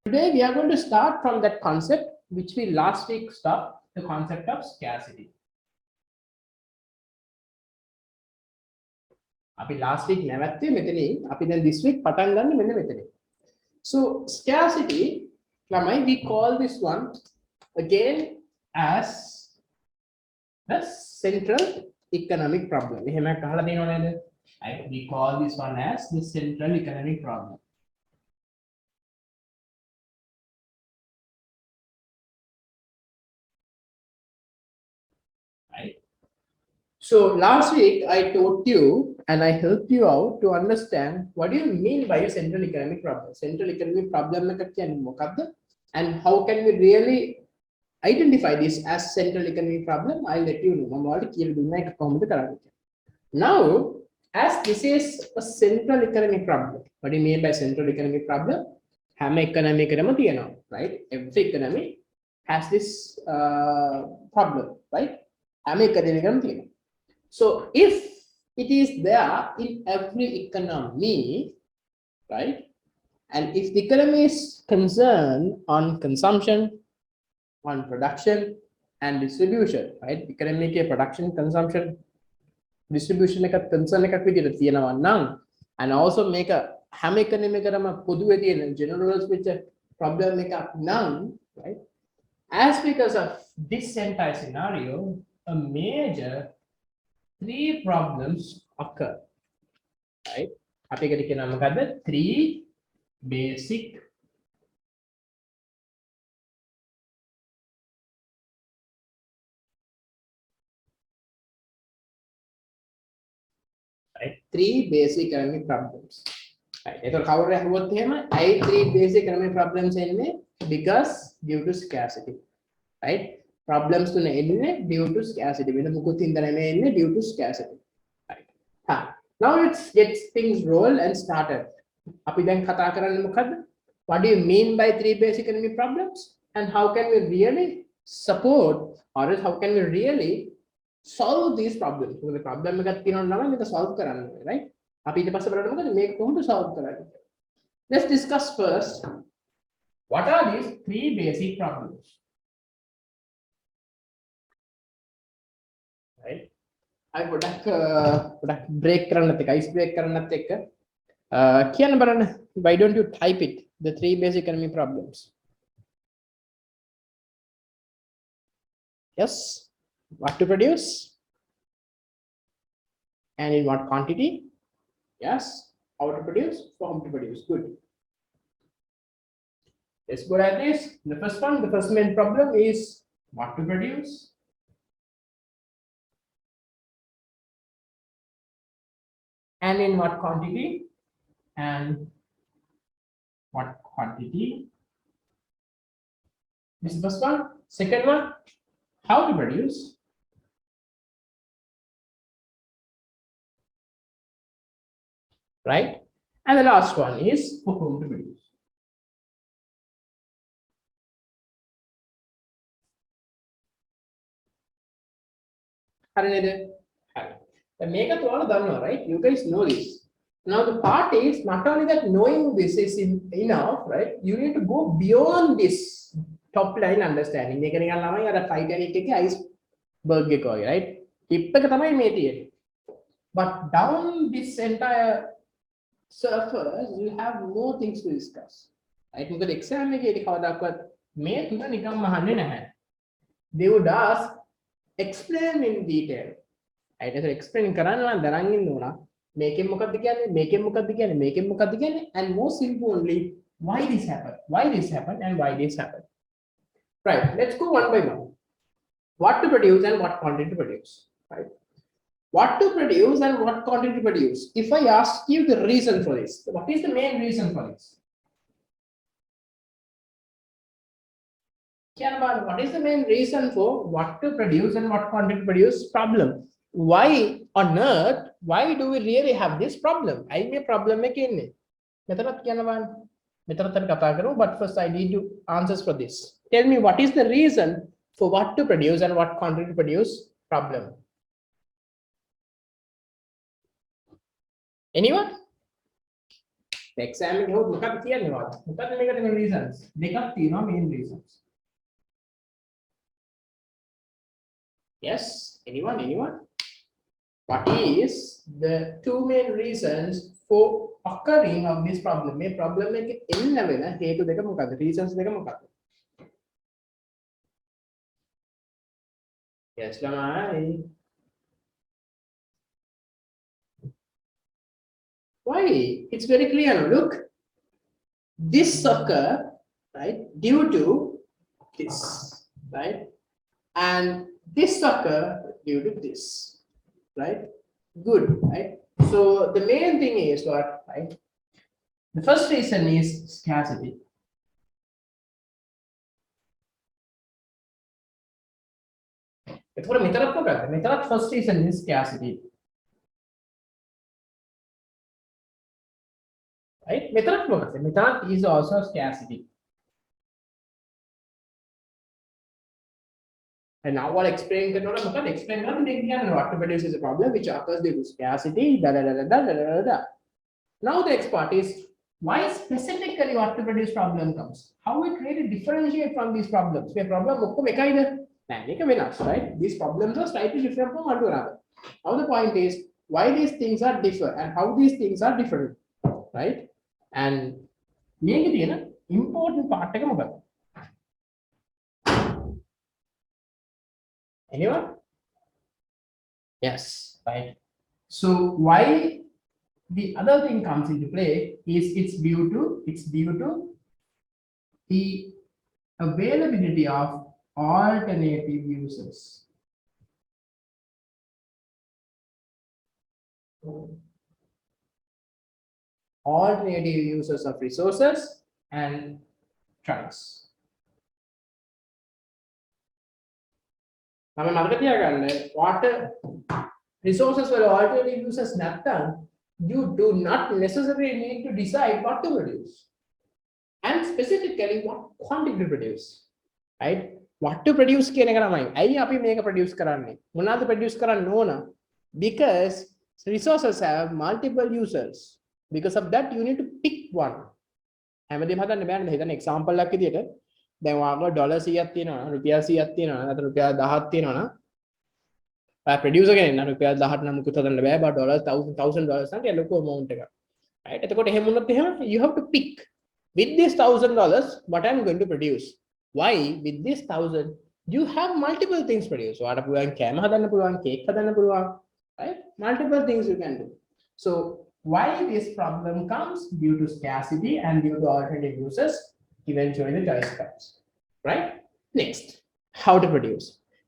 Today we are going to start from that concept which we last week stopped, the concept of scarcity. අපි last week නැවැත්තේ මෙතනින් අපි දැන් this week පටන් ගන්න මෙන්න මෙතනින්. So scarcity ළමයි we call this one again as the central economic problem. එහෙම අහලා තියෙනව නේද? We call this one as the central economic problem. Right. So last week I taught you and I helped you out to understand what do you mean by a central economic problem. Central economic problem එක කියන්නේ මොකක්ද? And how can we really identify this as central economic problem? I'll let you know. මම ඔයාලට කියලා දුන්නා ඒක කොහොමද කරන්නේ. Now, as this is a central economic problem, what do you mean by central economic problem? හැම economy එකකම තියෙනවා, right? Every economy has this problem, right? හැම economy එකකම තියෙනවා. So if it is there in every economy, right? And if the economy is concerned on consumption, on production and distribution, right? Economic production, consumption, distribution එක concern එකක් විදිහට තියෙනවා නම් and also make a හැම economy එකකටම පොදුවේ තියෙන general which problem එකක් නම්, right? As because of this entire scenario, a major three problems occur, right? අපි එකට කියනවා මොකද්ද? Three basic right? Three basic economic problems. Right? ඒක කවුරු ඇහුවොත් එහෙම I three basic economic problems එන්නේ because due to scarcity. Right? Problems තුන එන්නේ due to scarcity. වෙන මොකුත් හින්දා නෙමෙයි එන්නේ due to scarcity. Right? Now let's get things roll and started. අපි දැන් කතා කරන්නේ මොකද්ද? What do you mean by three basic economic problems and how can we really support or else how can we really solve these problems? මොකද problem එකක් තියෙනවා නම් මේක solve කරන්න ඕනේ, right? අපි ඊට පස්සේ බලන්න මොකද මේක කොහොමද solve කරන්නේ? Let's discuss first what are these three basic problems. Right? I ගොඩක් break කරන්නත් එක ice break කරන්නත් එක්ක කියන්න බලන්න, why don't you type it, the three basic economic problems? Yes, what to produce and in what quantity? Yes, how to produce, for whom to produce. Good. Let's go at this. The first one, the first main problem is what to produce and in what quantity and what quantity. This is the first one. Second one, how to produce right? And the last one is for whom to produce. Make a done, right? You guys know this. Now the part is not only that knowing this is enough, right? You need to go beyond this top line understanding. Make a Titanic iceberg, right? But down this entire surface, you have more things to discuss. Right? Because exam they would ask, explain in detail. Right? So explain make him and most importantly, why this happened, and why this happened. Right, let's go one by one. What to produce and what quantity to produce, right? What to produce and what quantity to produce. If I ask you the reason for this, what is the main reason for this? What is the main reason for what to produce and what quantity to produce problem? Why on earth, why do we really have this problem? I may problem but first I need to answers for this. Tell me what is the reason for what to produce and what quantity to produce problem. Anyone? exam එකේ හොත් මොකක්ද කියන්නේ වාත් මොකක්ද මේකට මේ reasons දෙකක් තියෙනවා main reasons. Yes, anyone? What is the two main reasons for occurring of this problem? මේ problem එකේ එන්න වෙන හේතු දෙක මොකක්ද? reasons දෙක මොකක්ද? Yes, ළමයි. Why? It's very clear. Look, this occur, right, due to this, right, and this occur due to this, right? Good, right? So the main thing is what, right? The first reason is scarcity. එතකොට මෙතරක් මොකක්ද? මෙතරක් first reason is scarcity. Right? මෙතරක් මොකක්ද? මෙතරක් is also scarcity. And now what explain කරනකොට මොකක්ද? explain කරන්නේ මේක කියන්නේ what to produce is a problem which occurs due to scarcity. Now the next part is why specifically what to produce problem comes. How we create a differentiate from these problems. මේ problem ඔක්කොම එකයිද? නෑ මේක වෙනස්, right? These problems are slightly different from one to another. Now the point is why these things are different and how these things are different, right? And මේකේ තියෙන important part එක මොකක්ද? Anyone? Yes, right. So why the other thing comes into play is it's due to the availability of alternative uses. Alternative uses of resources and trunks. நம்ம මතක තියාගන්න water resources වල alternative uses නැත්නම් you do not necessarily need to decide what to produce and specifically what quantity to produce, right? What to produce කියන එක තමයි. ඇයි අපි මේක produce කරන්නේ? මොනවාද produce කරන්න ඕන? Because resources have multiple users. Because of that you need to pick one. හැමදේම හදන්න බෑනේ. හිතන්න example එකක් විදියට දැන් ඔයාලට ඩොලර් 100ක් තියෙනවා නම් රුපියල් 100ක් තියෙනවා නම් නැත්නම් රුපියල් 1000ක් තියෙනවා නම් ඔයා ප්‍රොඩියුසර් කෙනෙක් නම් රුපියල් 1000ට නම් මුකුත් හදන්න බෑ බා ඩොලර් 1000 නම් ඒක ලොකු amount එකක්, right? එතකොට එහෙම වුණොත් එහෙම you have to pick with this $1000 what I'm going to produce. Why? With this 1000 you have multiple things produce. ඔයාලට පුළුවන් කෑම හදන්න පුළුවන්, කේක් හදන්න පුළුවන්, right? Multiple things you can do. So why this problem comes due to scarcity and due to alternative uses. Eventually the choice comes, right? Next, how to produce.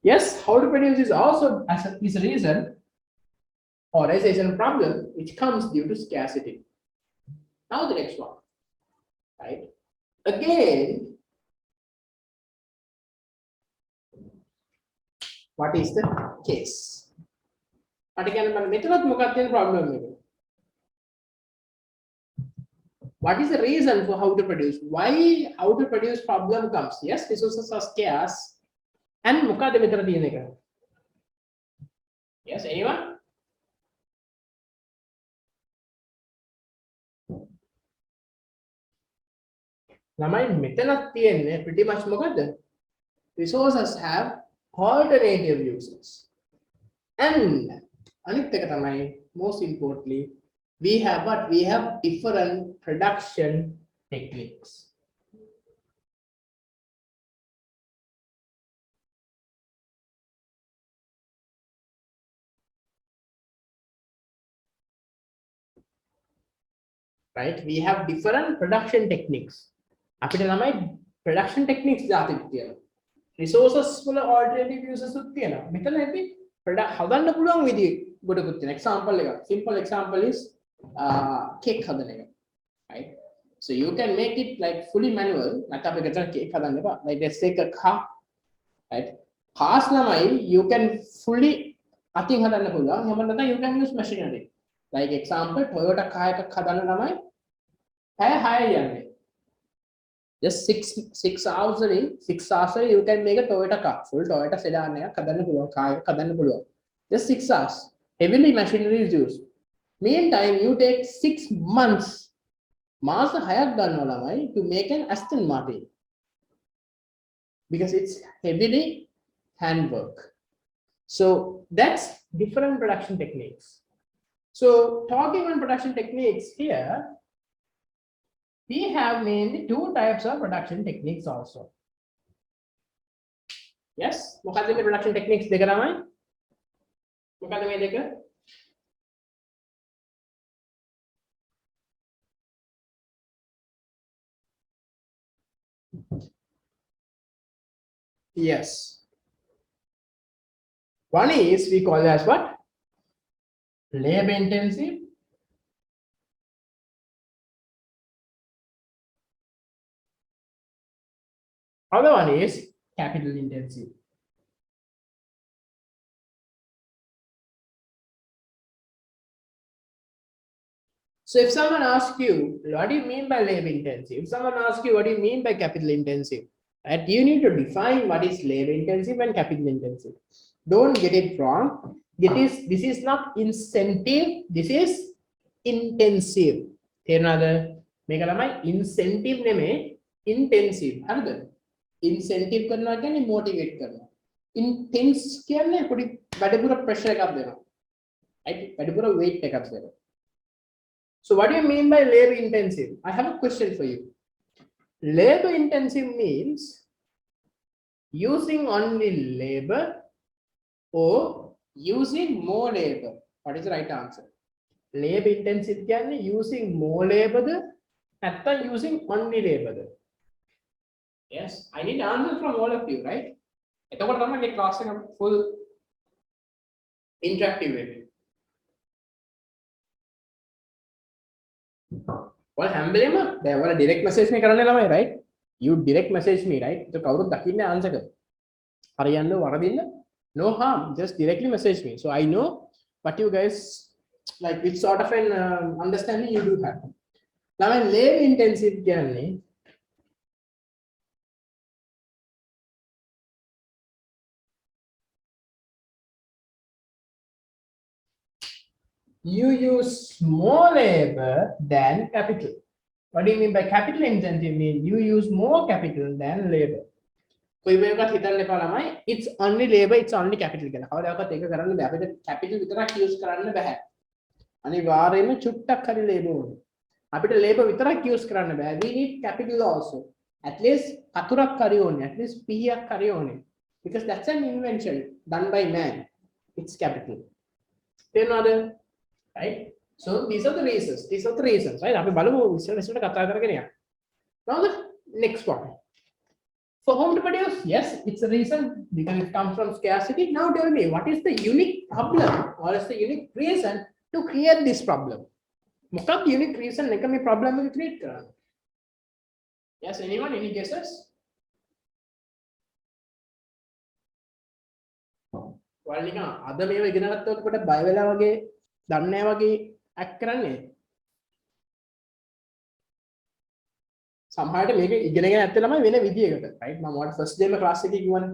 Yes, how to produce is also is a reason or is a problem which comes due to scarcity. Now the next one, right? Again, what is the case? Again, problem. What is the reason for how to produce? Why how to produce problem comes? Yes, resources are scarce. And මොකද මෙතන තියෙන එක? Yes, anyone? ළමයි මෙතනක් තියෙන්නේ pretty much මොකද? Resources have alternative uses. And අනිත් එක තමයි most importantly we have what? We have different production techniques. Right? We have different production techniques. අපිට ළමයි production techniques දාතික් තියෙනවා. Resources වල alternative uses උත් තියෙනවා. මෙතන අපි හදන්න පුළුවන් විදිහ ගොඩකුත් තියෙනවා. Example එක. Simple example is cake හදන එක. Right? So you can make it like fully manual. නැත්නම් අපි ගෙදර cake හදන්න එපා. Like let's take a car. Right? Cars ළමයි you can fully අතින් හදන්න පුළුවන්. එහෙම නැත්නම් you can use machinery. Like example Toyota car එකක් හදන්න ළමයි පැය 6 යන්නේ. Just 6 hours you can make a Toyota car. Full Toyota sedan එකක් හදන්න පුළුවන්. car එකක් හදන්න පුළුවන්. Just 6 hours. Heavily machinery is used. Meantime, you take 6 months මාස 6ක් ගන්නවා ළමයි to make an Aston Martin because it's heavily handwork. So that's different production techniques. So talking on production techniques here, we have mainly two types of production techniques also. Yes, මොකක්ද මේ production techniques දෙක ළමයි? මොකක්ද මේ දෙක? Yes. One is we call it as what? Labor intensive. Other one is capital intensive. So if someone asks you, what do you mean by labor intensive? If someone asks you, what do you mean by capital intensive? Right? You need to define what is labor intensive and capital intensive. Don't get it wrong. This is not incentive. This is intensive. Another make incentive name intensive. Another incentive करना क्या नहीं motivate करना. Intense क्या नहीं पूरी बड़े पूरा pressure का देना. Right? बड़े पूरा weight का देना. So what do you mean by labor intensive? I have a question for you. Labor intensive means using only labor or using more labor. What is the right answer? Labor intensive can using more labor or using only labor. Yes, I need answers from all of you, right? එතකොට තමයි මේ class එක full interactive වෙන්නේ. Well, හැම්බෙලෙම දැන් ඔයාලා direct message මේ කරන්න ළමයි, right? You direct message me, right? ඒක කවුරුත් දකින්නේ answer එක. හරියන්න වරදින්න no harm, just directly message me. So I know what you guys like, which sort of an understanding you do have. Now when labor intensive කියන්නේ you use more labor than capital. What do you mean by capital intensive? Mean you use more capital than labor. कोई भी बात हितल लेपा ला माई it's only labor, it's only capital के ना खाओ देखो तेरे करने में आपने capital वितरा use करने में है अनिवार्य में छुट्टा खरी labor होने आपने labor वितरा use करने में है we need capital also at least अतुरा खरी होने at least पिया खरी होने because that's an invention done by man, it's capital. Then other right? So these are the reasons. Right? आपने बालू इसमें कथा करके नहीं. Now the next one. For whom to produce? Yes, it's a reason because it comes from scarcity. Now tell me, what is the unique problem or is the unique reason to create this problem? What the unique reason like me problem will create? Yes, anyone? Any guesses? Well, other way we gonna talk about Bible वगे दन्ने वगे act करने. සමහරට මේක ඉගෙනගෙන ඇත්තේ ළමයි වෙන විදියකට right මම ඔයාලට first day class එකේ කිව්වනේ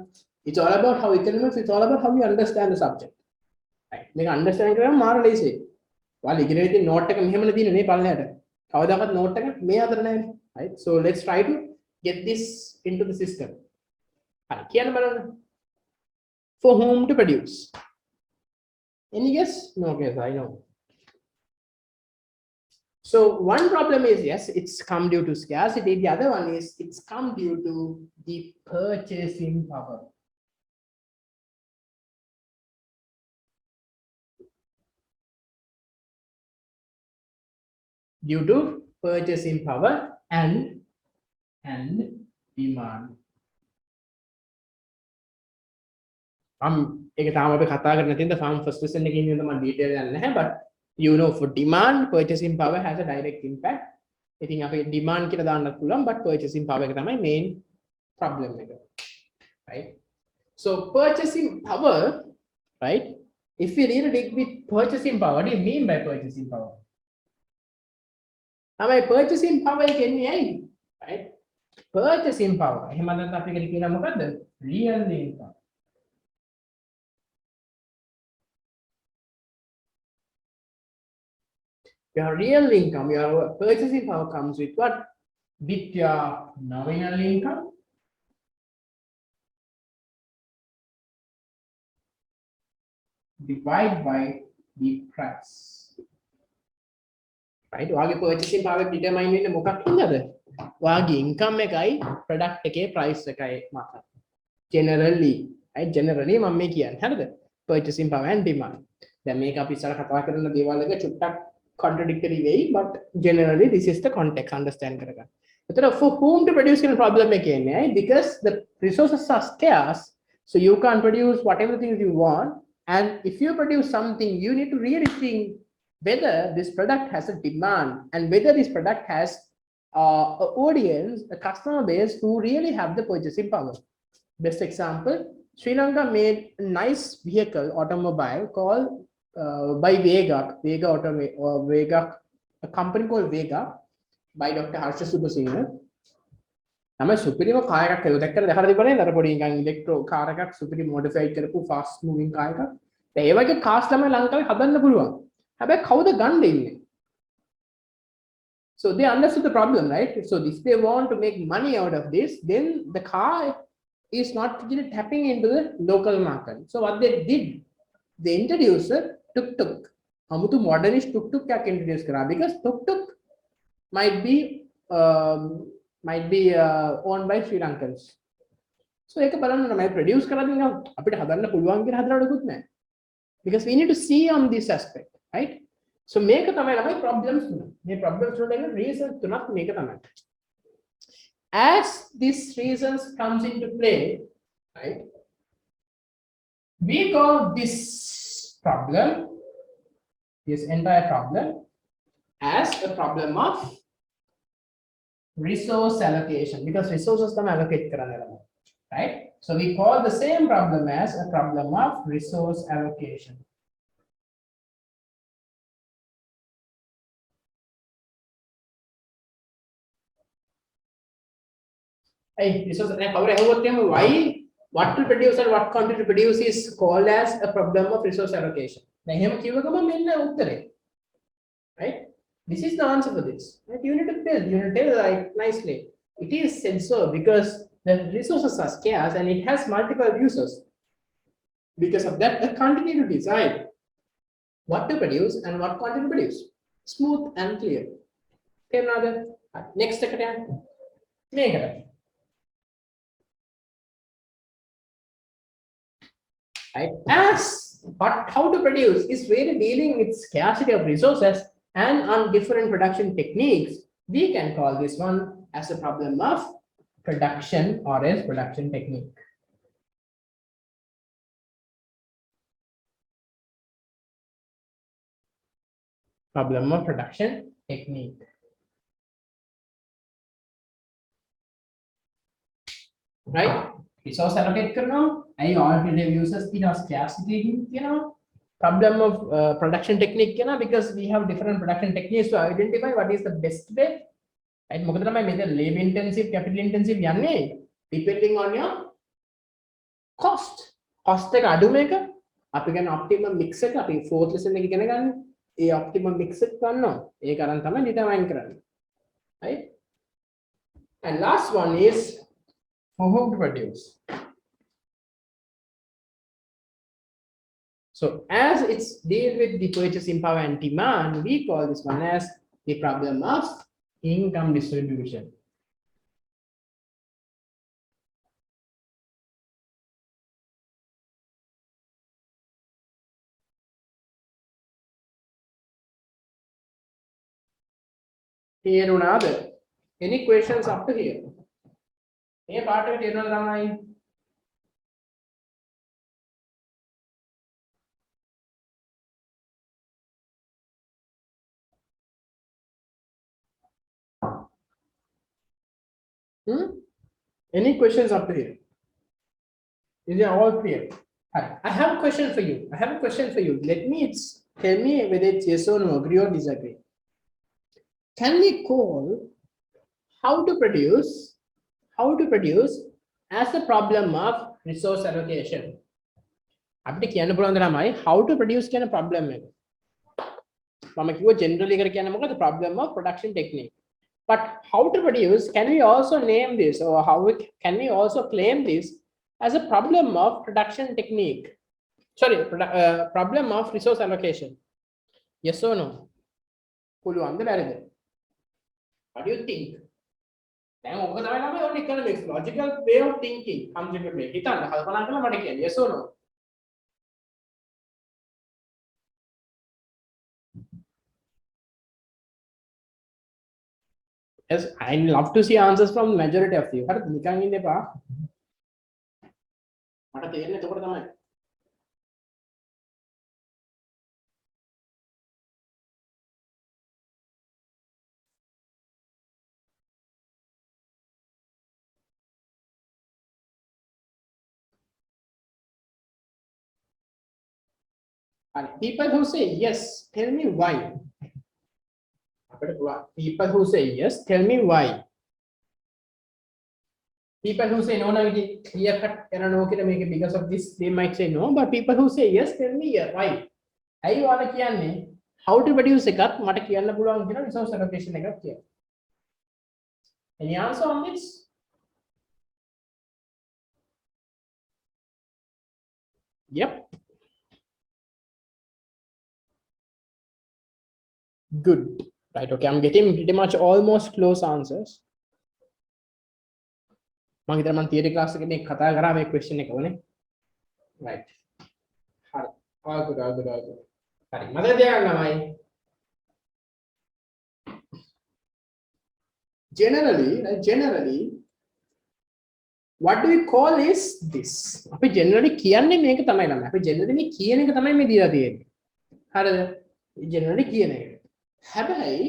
it's all about how economics, it's all about how you understand the subject right මේක understand කරගන්න මාර ලේසියි ඔයාලා ඉගෙනගෙන තියෙන note එක මෙහෙමනේ තියෙන්නේ නේ පල්ලෙහාට කවදාකවත් note එක මේ අතර නැහැනේ right so let's try to get this into the system හරි කියන්න බලන්න for whom to produce any guess no guess I know. So one problem is, yes, it's come due to scarcity. The other one is it's come due to the purchasing power. Due to purchasing power and demand. ඒක තාම අපි කතා කරන්න තියෙන farm first lesson එකේ ඉන්න තමයි detail යන්නේ නැහැ but you know for demand purchasing power has a direct impact. ඉතින් අපි demand කියලා දාන්නත් පුළුවන් but purchasing power එක තමයි main problem එක. Right? So purchasing power, right? If we really dig with purchasing power, what do you mean by purchasing power? තමයි purchasing power කියන්නේ ඇයි? Right? Purchasing power. එහෙම නැත්නම් අපි කියන මොකද්ද? Real income. Your real income, your purchasing power comes with what? With your nominal income divided by the price. Right? Wage purchasing power determine වෙන්නේ මොකක් හින්දාද? Wage income එකයි product එකේ price එකයි මත. Generally, right? Generally මම මේ කියන්නේ. හරිද? Purchasing power and demand. දැන් මේක අපි ඉස්සර කතා කරන දේවල් එක චුට්ටක් contradictory වෙයි, but generally this is the context understand කරගන්න. එතන for whom to produce කියන problem එකේ එන්නේ, right? Because the resources are scarce, so you can't produce whatever things you want, and if you produce something, you need to really think whether this product has a demand and whether this product has an audience, a customer base who really have the purchasing power. Best example, Sri Lanka made a nice vehicle, automobile called by Vega or Vega, a company called Vega by Dr. Harsha Subasinghe. තමයි සුපිරිම car එකක් කියලා දැක්කද දැකලා තිබුණේ නේද අර පොඩි නිකන් ඉලෙක්ට්‍රෝ කාර් එකක් සුපිරි මොඩිෆයිඩ් කරපු ෆාස්ට් මූවින් කාර් එකක්. දැන් ඒ වගේ කාර්ස් තමයි ලංකාවේ හදන්න පුළුවන්. හැබැයි කවුද ගන්න ඉන්නේ? So they understood the problem, right? So if they want to make money out of this, then the car is not really tapping into the local market. So what they did, they introduced a tuk-tuk. Amutu modernist tuk-tuk kya introduce kara because tuk-tuk might be owned by Sri Lankans. So ඒක බලන්න තමයි produce කරලා දෙනවා අපිට හදන්න පුළුවන් කියලා හදනවලුත් නැහැ. Because we need to see on this aspect, right? So මේක තමයි ළමයි problems තුන. මේ problems වලට එන reasons තුනක් මේක තමයි. As these reasons comes into play, right? We call this problem, this entire problem, as a problem of resource allocation because resources them allocate කරන්න ළමයි, right? So we call the same problem as a problem of resource allocation. Hey, resource why what to produce and what quantity to produce is called as a problem of resource allocation. දැන් එහෙම කිව්ව ගමන් මෙන්න උත්තරේ. Right? This is the answer for this. Right? You need to tell, you need to tell like nicely. It is said so because the resources are scarce and it has multiple uses. Because of that, I continue to decide what to produce and what quantity to produce. Smooth and clear. Okay, another. Next second. Right? As but how to produce is really dealing with scarcity of resources and on different production techniques. We can call this one as a problem of production or as production technique. Problem of production technique. Right? Resource allocate करना, I alternative uses in our scarcity, problem of production technique, because we have different production techniques to identify what is the best way. Right? මොකද තමයි මේක labor intensive, capital intensive යන්නේ depending on your cost. Cost එක අඩු මේක අපි ගන්න optimum mix එක අපි fourth lesson එකේ ඉගෙන ගන්න. ඒ optimum mix එක ගන්නවා. ඒක අරන් තමයි determine කරන්නේ. Right? And last one is for whom to produce. So as it's deal with the purchasing power and demand, we call this one as the problem of income distribution. Here another. Any questions up to here? Any part of it, Ramai? Any questions up to here? Is it all clear? I have a question for you. Let me tell me whether it's yes or no, agree or disagree. Can we call how to produce as a problem of resource allocation? අපිට කියන්න පුළුවන් තමයි how to produce කියන problem එක. මම කිව්වා generally එකට කියන්නේ මොකද? Problem of production technique. But how to produce, can we also name this, or can we also claim this as a problem of production technique? Sorry, problem of resource allocation. Yes or no? What do you think? Economics, logical way of thinking. Yes or no? Yes, I love to see answers from majority of you. People who say yes, tell me why. People who say yes, tell me why. People who say no, no, clear cut, no, make it because of this, they might say no. But people who say yes, tell me why. I want to how to produce a cut, resource allocation. Any answer on this? Yep. Good. Right. Okay. I'm getting pretty much almost close answers. මම හිතනවා මම theory class එකේ මේ කතා කරා මේ question එක වනේ. Right. හරි. all good. හරි. මතක තියාගන්න ළමයි. Generally, what do we call is this? අපි generally කියන්නේ මේක තමයි ළමයි. අපි generally මේ කියන එක තමයි මේ දීලා තියෙන්නේ. හරිද? generally කියන එක. හැබැයි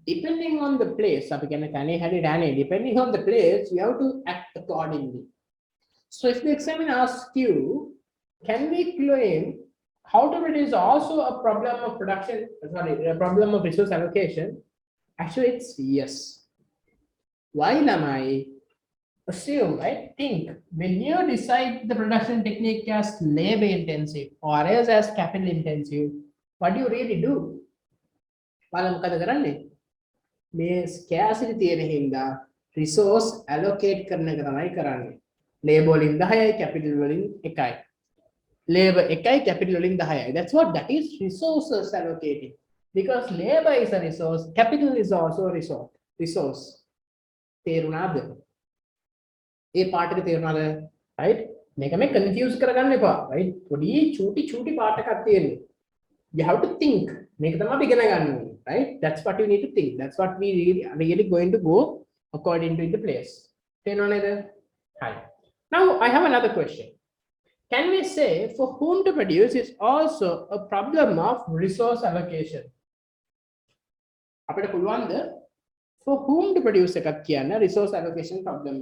depending on the place, depending on the place, you have to act accordingly. So if the examiner asks you, can we claim how to produce also a problem of production, a problem of resource allocation? Actually, it's yes. Why am I? Assume, right? Think, when you decide the production technique as labor intensive or else as capital intensive, what do you really do? මේ scarcity තියෙන හින්දා resource allocate කරන එක තමයි කරන්නේ. labor වලින් 10යි capital වලින් 1යි. labor 1යි capital වලින් 10යි. That's what that is resources allocating. Because labor is a resource, capital is also a resource. තේරුණාද? ඒ part එක තේරුණාද? right? මේක මේ confuse කරගන්න එපා. right? පොඩි චූටි part එකක් තියෙන්නේ. You have to think. මේක තමයි අපි ඉගෙන ගන්න ඕනේ. Right? That's what you need to think. That's what we really going to go according to the place. Hi. Now I have another question. Can we say for whom to produce is also a problem of resource allocation? For whom to produce a resource allocation problem?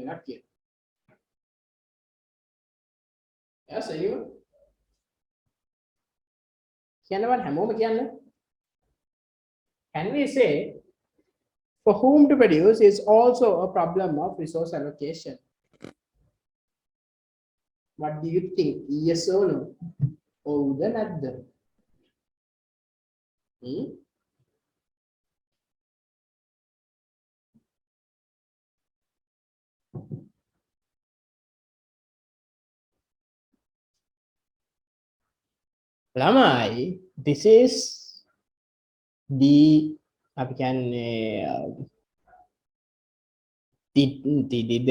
Yes, anyone? Can we say for whom to produce is also a problem of resource allocation? What do you think? Yes or no? Oh, then at the Lamai, this is the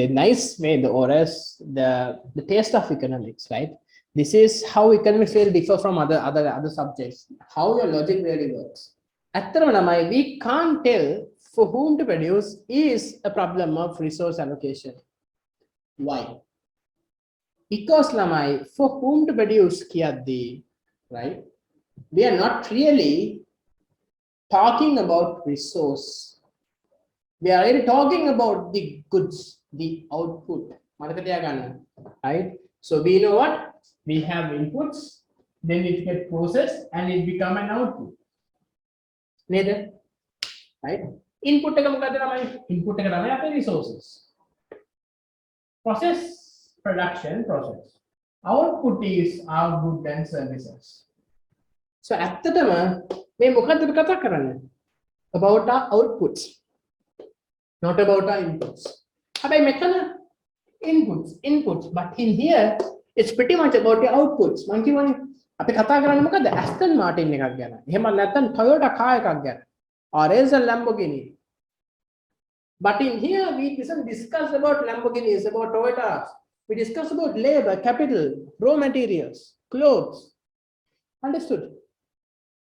nice way, or else the taste of economics, right? This is how economics will differ from other subjects, how your logic really works. We can't tell for whom to produce is a problem of resource allocation. Why? Because lamai, for whom to produce right? We are not really talking about resource. We are really talking about the goods, the output. Right? So we know what? We have inputs, then it gets processed and it become an output. Right? Input resources. Process, production, process. Output is our goods and services. So at the time, මේ මොකද්ද අපි කතා කරන්නේ? About our outputs, not about our inputs. හැබැයි මෙතන inputs, but in here it's pretty much about your outputs. මං කියවනේ අපි කතා කරන්නේ මොකද්ද? Aston Martin එකක් ගැන. එහෙම නැත්නම් Toyota car එකක් ගැන. Or else a Lamborghini. But in here we doesn't discuss about Lamborghinis, about Toyotas. We discuss about labor, capital, raw materials, clothes. Understood?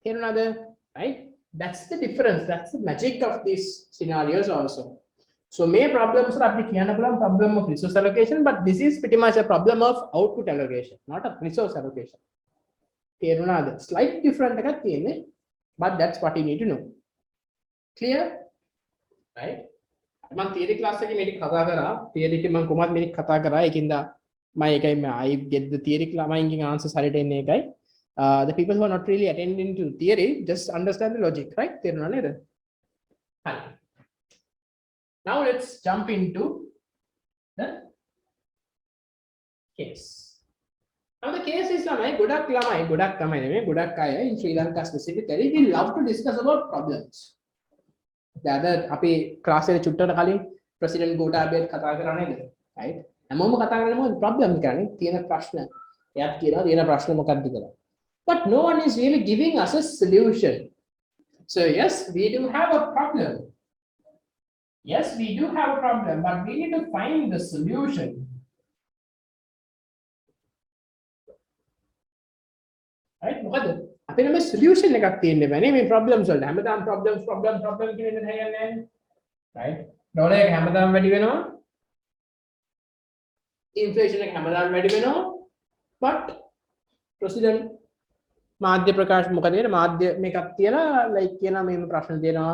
Here another, right? That's the difference. That's the magic of these scenarios also. So may problems are application problem of resource allocation, but this is pretty much a problem of output allocation, not a resource allocation. Here another slight different, but that's what you need to know. Clear? Right? Man theory class එකේ මේක කතා කරා theory එකේ මම කොහොමද මේක කතා කරා ඒකින්ද මම ඒකයි I get the theory class මයින්ගෙන් answers හරියට එන්නේ ඒකයි the people who are not really attending to theory just understand the logic, right? තේරුණා නේද? හරි. Now let's jump into the case. Now the case is lamai ගොඩක් තමයි නෙමෙයි ගොඩක් අය in Sri Lanka specifically we love to discuss about problems. දැන් අපි ක්ලාස් එකේ චුට්ටට කලින් ප්‍රෙසිඩන්ට් ගෝඨාභයත් කතා කරා නේද? right? හැමෝම කතා කරන්නේ මොකද? ප්‍රොබ්ලම් කියන්නේ තියෙන ප්‍රශ්න. එයාත් කියනවා තියෙන ප්‍රශ්න මොකක්ද කියලා. But no one is really giving us a solution. So yes, we do have a problem. Yes, we do have a problem, but we need to find the solution. Right? මොකද? අපි නම් solution එකක් තියෙන්න බෑ නේ මේ problems වලට. හැමදාම problem කියන එක හරියන්නේ නැහැ. right? ඩොලර් එක හැමදාම වැඩි වෙනවා. inflation එක හැමදාම වැඩි වෙනවා. but president මාධ්‍ය ප්‍රකාශ මොකද කියන්නේ මාධ්‍ය මේකක් තියලා like කියනවා මේ ප්‍රශ්න දෙනවා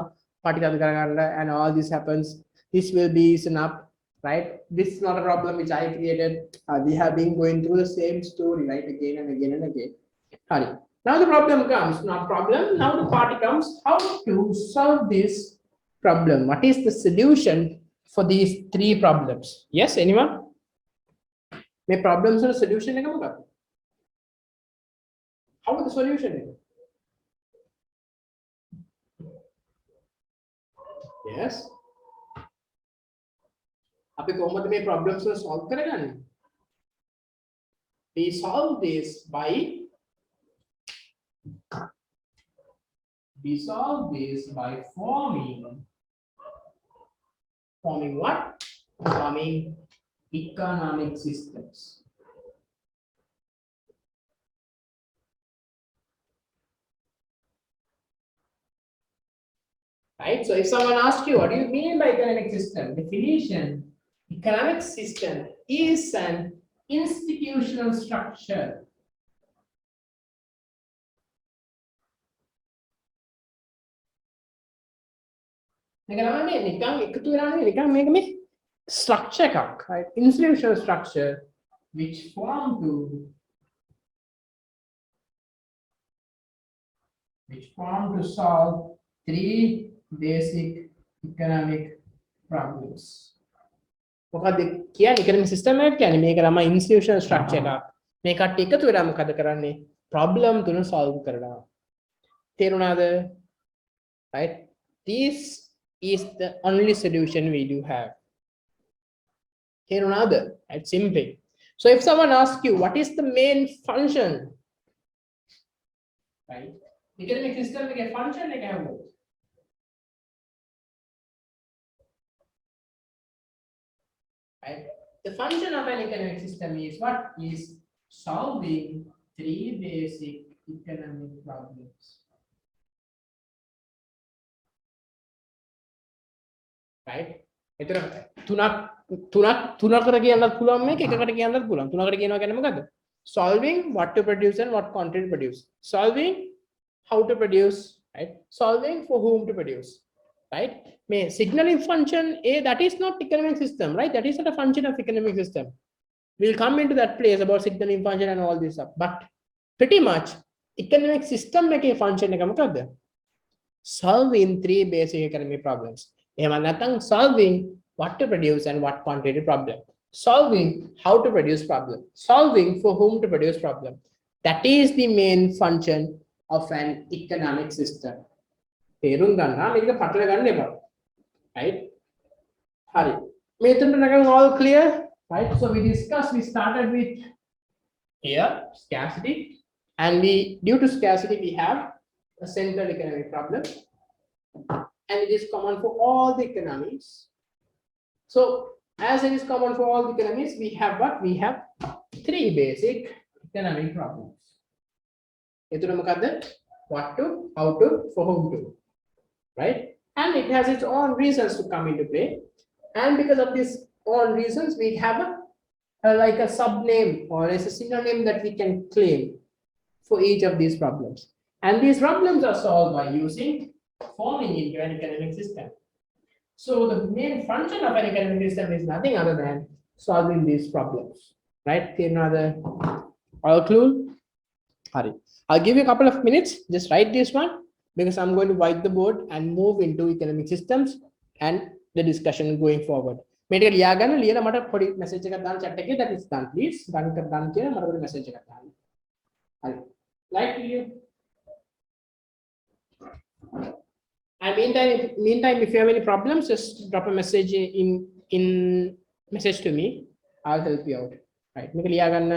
පටිගත කරගන්න and all this happens, this will be eaten up, right? This is not a problem which I created. We have been going through the same story, right? Again and again and again. Hari. Now the problem comes, not problem, now the party comes, how to solve this problem? What is the solution for these three problems? Yes, anyone? May problems or solution එක මොකක්ද? How is the solution? Yes. අපි කොහොමද මේ problems solve කරගන්නේ? We solve this by forming what? Forming economic systems. Right? So if someone asks you, what do you mean by economic system? Definition: economic system is an institutional structure structure එකක්, right? Institutional structure which form to solve three basic economic problems. මොකද කියන්නේ economic system එක කියන්නේ මේක තමයි institutional structure එකක්. මේ කට්ටිය එකතු වෙලා මොකද කරන්නේ? problem තුන solve කරනවා. තේරුණාද? right? This is the only solution we do have. Here another, right? Simply. So if someone asks you, what is the main function? Right? Economic system එක function එක හැමෝම. Right? The function of an economic system is what? Is solving three basic economic problems. Right? එතන තුනකට කියන්නත් පුළුවන් මේක එකකට කියන්නත් පුළුවන්. තුනකට කියනවා කියන්නේ මොකද්ද? Solving what to produce and what quantity to produce. Solving how to produce, right? Solving for whom to produce, right? May signaling function A, that is not economic system, right? That is not a function of economic system. We'll come into that place about signaling function and all this stuff. But pretty much economic system එකේ function එක මොකද්ද? Solving three basic economic problems. එහෙම නැත්නම් solving what to produce and what quantity problem. Solving how to produce problem. Solving for whom to produce problem. That is the main function of an economic system. තේරුම් ගන්න මේක පටල ගන්න එපා. Right? හරි. මෙතනට නගන් all clear? Right? So we started with here scarcity, and due to scarcity we have a central economic problem, and it is common for all the economies. So as it is common for all the economies, we have what? We have three basic economic problems. What to, how to, for whom to, right? And it has its own reasons to come into play. And because of these own reasons, we have like a sub-name or as a synonym that we can claim for each of these problems. And these problems are solved by using forming into an economic system. So the main function of an economic system is nothing other than solving these problems, right? Another all clue. Hurry. I'll give you a couple of minutes. Just write this one because I'm going to wipe the board and move into economic systems and the discussion going forward. මේක ලියා ගන්න ලියලා මට පොඩි message එකක් දාන්න chat එකේ that is done please. done කියලා මට පොඩි message එකක් දාන්න. හරි. Like you. And meantime, if you have any problems, just drop a message in message to me. I'll help you out. Right. මේක ලියා ගන්න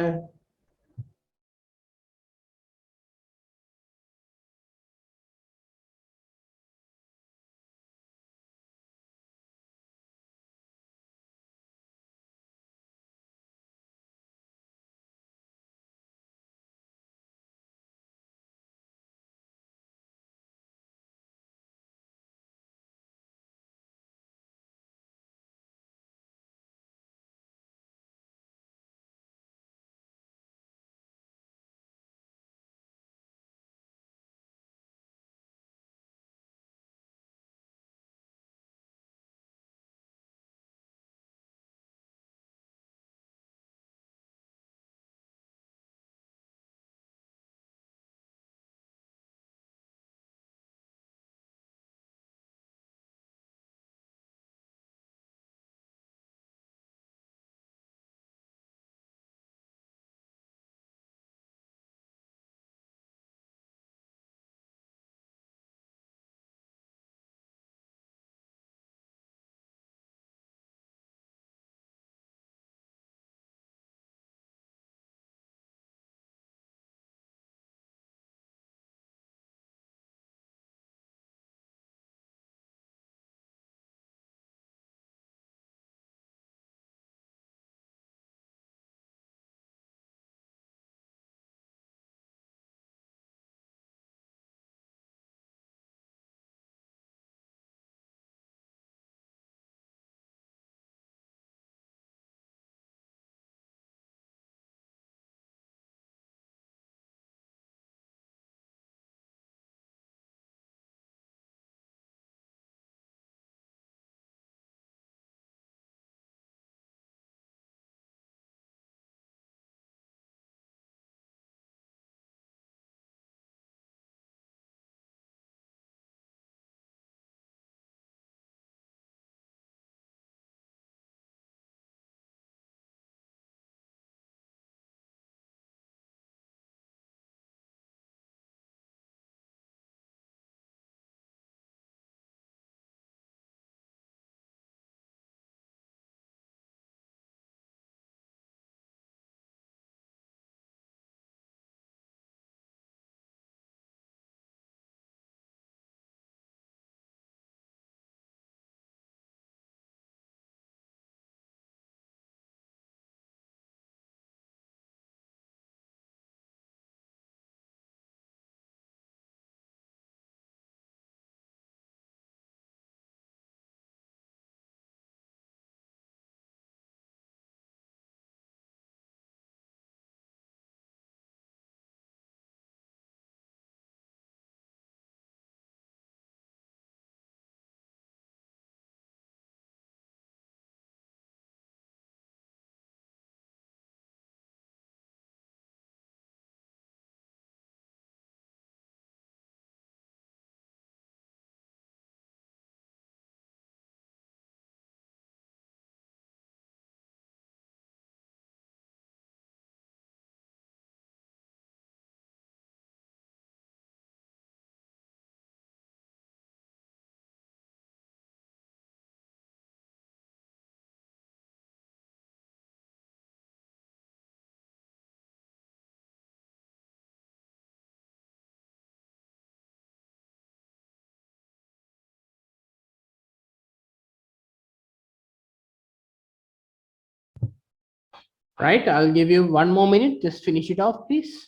Right, I'll give you 1 more minute, just finish it off, please.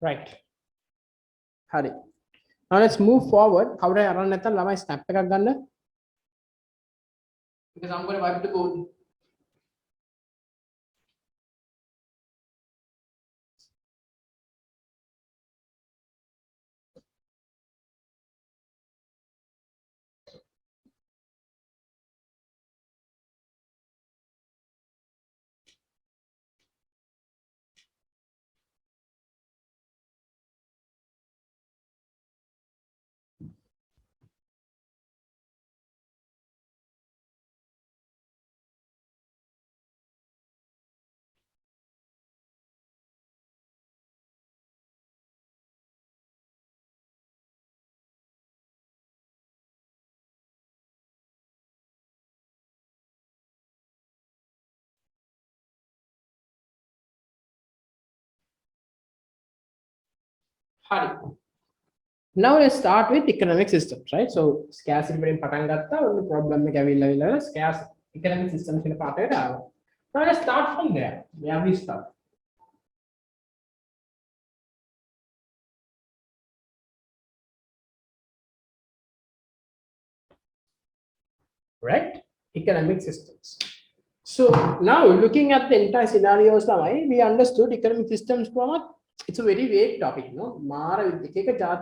Right. Hari. Now let's move forward. How do I run නැත්නම් ළමයි snap එකක් ගන්න? Because I'm going to wipe the code. Hari. Now let's start with economic systems, right? So scarcity වලින් පටන් ගත්තා, ඔන්න problem එක ඇවිල්ලා scarce economic systems කියන පාඩේට ආවා. Now let's start from there. Where we start. Right? Economic systems. So now looking at the entire scenarios, we understood economic systems from it's a very vague topic, no? Mara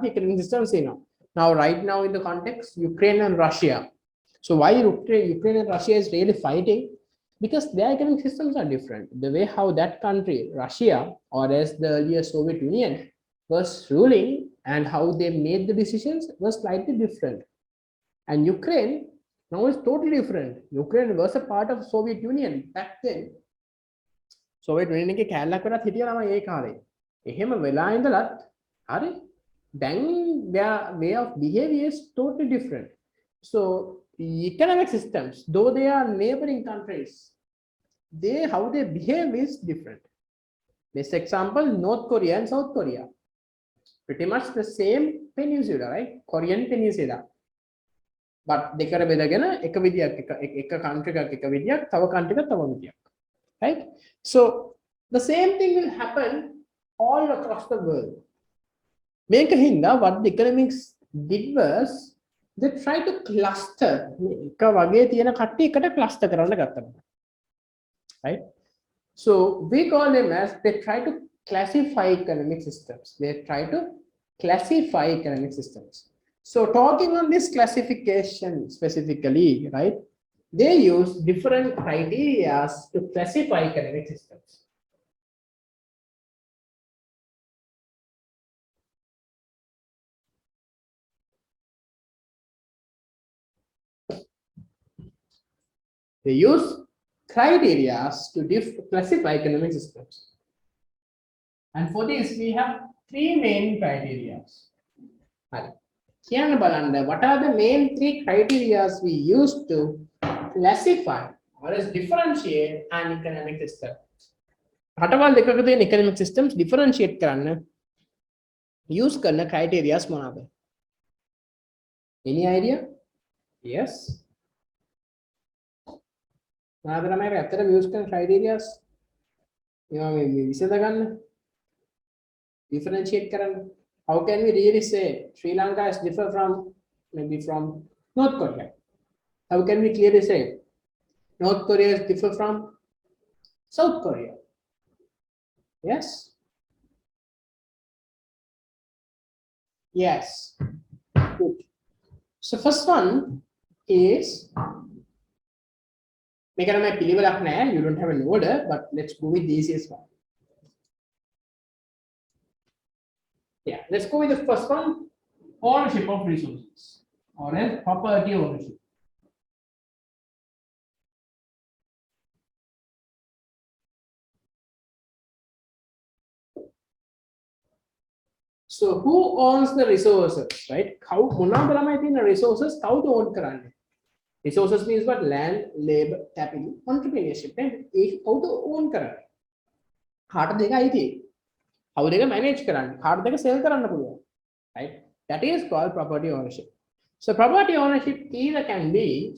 economic systems, you know. Now, right now in the context, Ukraine and Russia. So why Ukraine and Russia is really fighting? Because their economic systems are different. The way how that country, Russia, or as the earlier Soviet Union, was ruling and how they made the decisions was slightly different. And Ukraine now is totally different. Ukraine was a part of Soviet Union back then. Soviet Union එකේ කැලලක් වෙනත් හිටියා ළමයි ඒ කාලේ. එහෙම වෙලා ඉඳලත් හරි දැන් their way of behavior is totally different. So economic systems, though they are neighboring countries, how they behave is different. Best example, North Korea and South Korea. Pretty much the same peninsula, right? Korean peninsula. But දෙකට බෙදගෙන එක විදියක් එක country එකක් එක විදියක් තව country එකක් තව විදියක්. Right? So the same thing will happen all across the world. Make hinda what the economics did was they try to cluster එක වගේ තියෙන කට්ටිය එකට cluster කරන්න ගත්තා. Right? So we call them as they try to classify economic systems. They try to classify economic systems. So talking on this classification specifically, right? They use different criteria to classify economic systems. They use criteria to classify economic systems. And for this, we have three main criteria. What are the main three criteria we use to classify or as differentiate an economic system? රටවල් දෙකක තියෙන economic systems differentiate කරන්න use කරන criteria මොනවාද? Any idea? Yes. මොනවාද ළමයි ඇත්තටම use කරන criteria? ඒවා මේ විසඳ ගන්න differentiate කරන්න. How can we really say Sri Lanka is different from maybe from North Korea? How can we clearly say North Korea is different from South Korea? Yes. Yes. Good. So first one is you don't have an order, but let's go with the easiest one. Yeah, let's go with the first one, ownership of resources or else property ownership. So who owns the resources, right? How resources, how to own karane? Resources means what? Land, labor, capital, entrepreneurship, right? How to own karane? How they manage karane? How they sell karane? Right? That is called property ownership. So property ownership either can be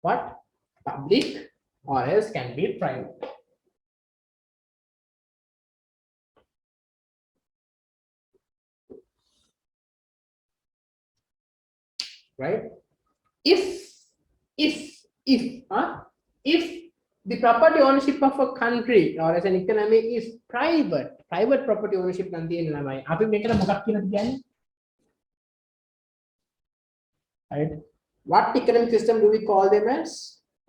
what? Public or else can be private. Right? If the property ownership of a country or as an economy is private property ownership nan තියෙන ළමයි අපි මේකට මොකක් කියලාද කියන්නේ? Right? What economic system do we call them as?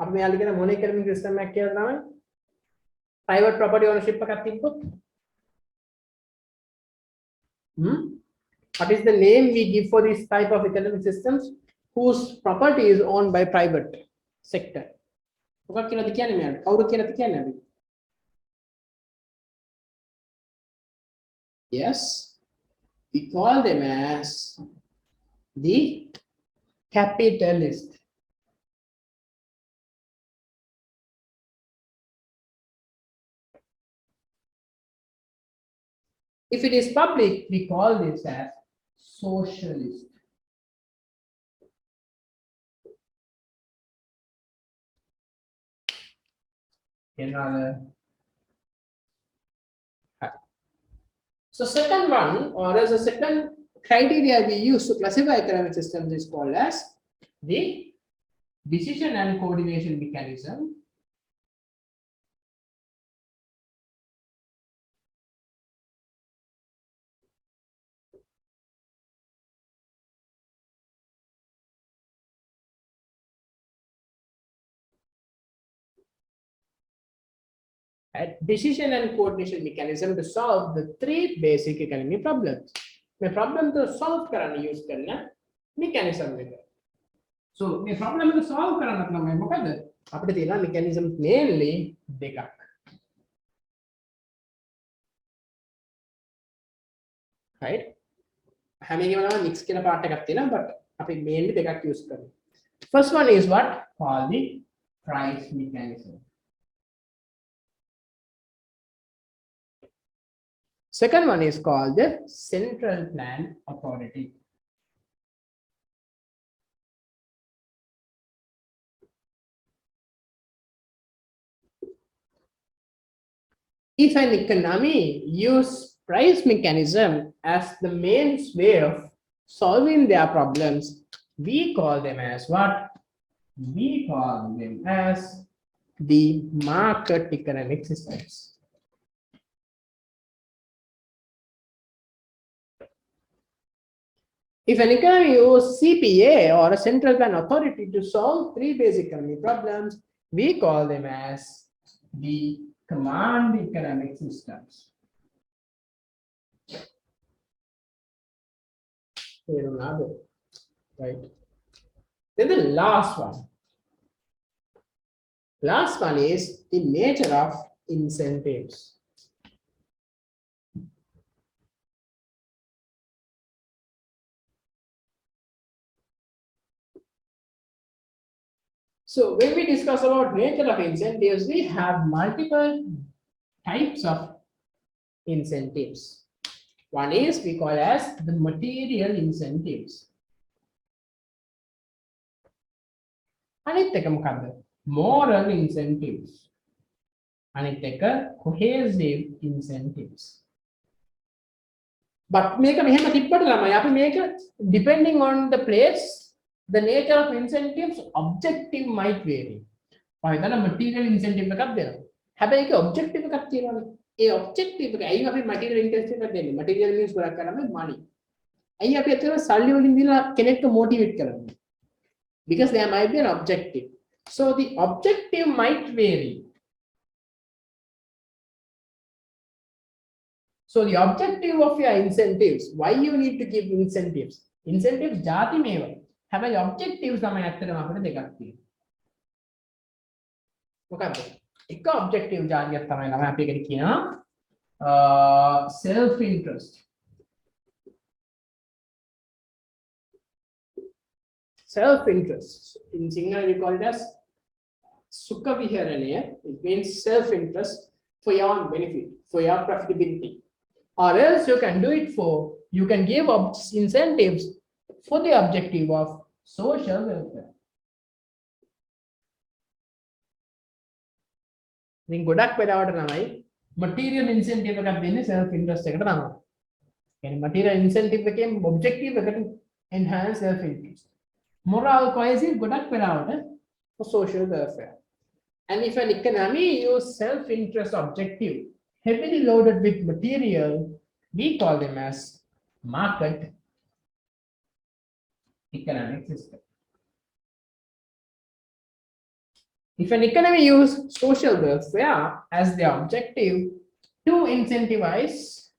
අපි මෙයාලා කියන මොන economic system එකක් කියලාද ළමයි? Private property ownership එකක් තිබ්බොත් What is the name we give for this type of economic systems whose property is owned by private sector? Yes, we call them as the capitalist. If it is public, we call this as socialist. Another. So second one, or as a second criteria we use to classify economic systems is called as the decision and coordination mechanism. Decision and coordination mechanism to solve the three basic economic problems. The problem to solve karana use karna mechanism එක. So මේ problem එක solve කරන්න තමයි මොකද? අපිට තියෙන mechanism mainly දෙකක්. Right? හැම එකම තමයි mix කියන part එකක් තියෙනවා but අපි mainly දෙකක් use කරනවා. First one is what? Called the price mechanism. Second one is called the central plan authority. If an economy use price mechanism as the main way of solving their problems, we call them as what? We call them as the market economic systems. If an economy uses CPA or a central plan authority to solve three basic economic problems, we call them as the command economic systems. Right. Then the last one. Last one is the nature of incentives. So when we discuss about nature of incentives, we have multiple types of incentives. One is we call as the material incentives. අනිත් එක මොකක්ද? Moral incentives. අනිත් එක cohesive incentives. But මේක මෙහෙම තිබ්බට ළමයි අපි මේක depending on the place, the nature of incentives, objective might vary. මම හිතන material incentive එකක් දෙනවා. හැබැයි ඒකේ objective එකක් තියෙනවානේ. ඒ objective එක ඇයි අපි material incentive එකක් දෙන්නේ? Material means ගොඩක් කරන්නේ money. ඇයි අපි අතන සල්ලි වලින් දීලා කෙනෙක්ව motivate කරන්නේ? Because there might be an objective. So the objective might vary. So the objective of your incentives, why you need to give incentives? Incentives ಜಾති මේවා. හැබැයි objectives තමයි ඇත්තටම අපිට දෙකක් තියෙන්නේ. මොකක්ද? එක objective ಜಾතියක් තමයි ළමයි අපි එකට කියනවා self interest. Self interest. In Sinhala we call it as sukha viharaniya. It means self interest for your own benefit, for your profitability. Or else you can do it for, you can give incentives for the objective of social welfare. Then ගොඩක් වෙලාවට තමයි material incentive එකක් දෙන්නේ self interest එකට තමයි. يعني material incentive එකෙන් objective එකට enhance self interest. Moral cohesive ගොඩක් වෙලාවට for social welfare. And if an economy use self interest objective heavily loaded with material, we call them as market economic system. If an economy use social welfare as the objective to incentivize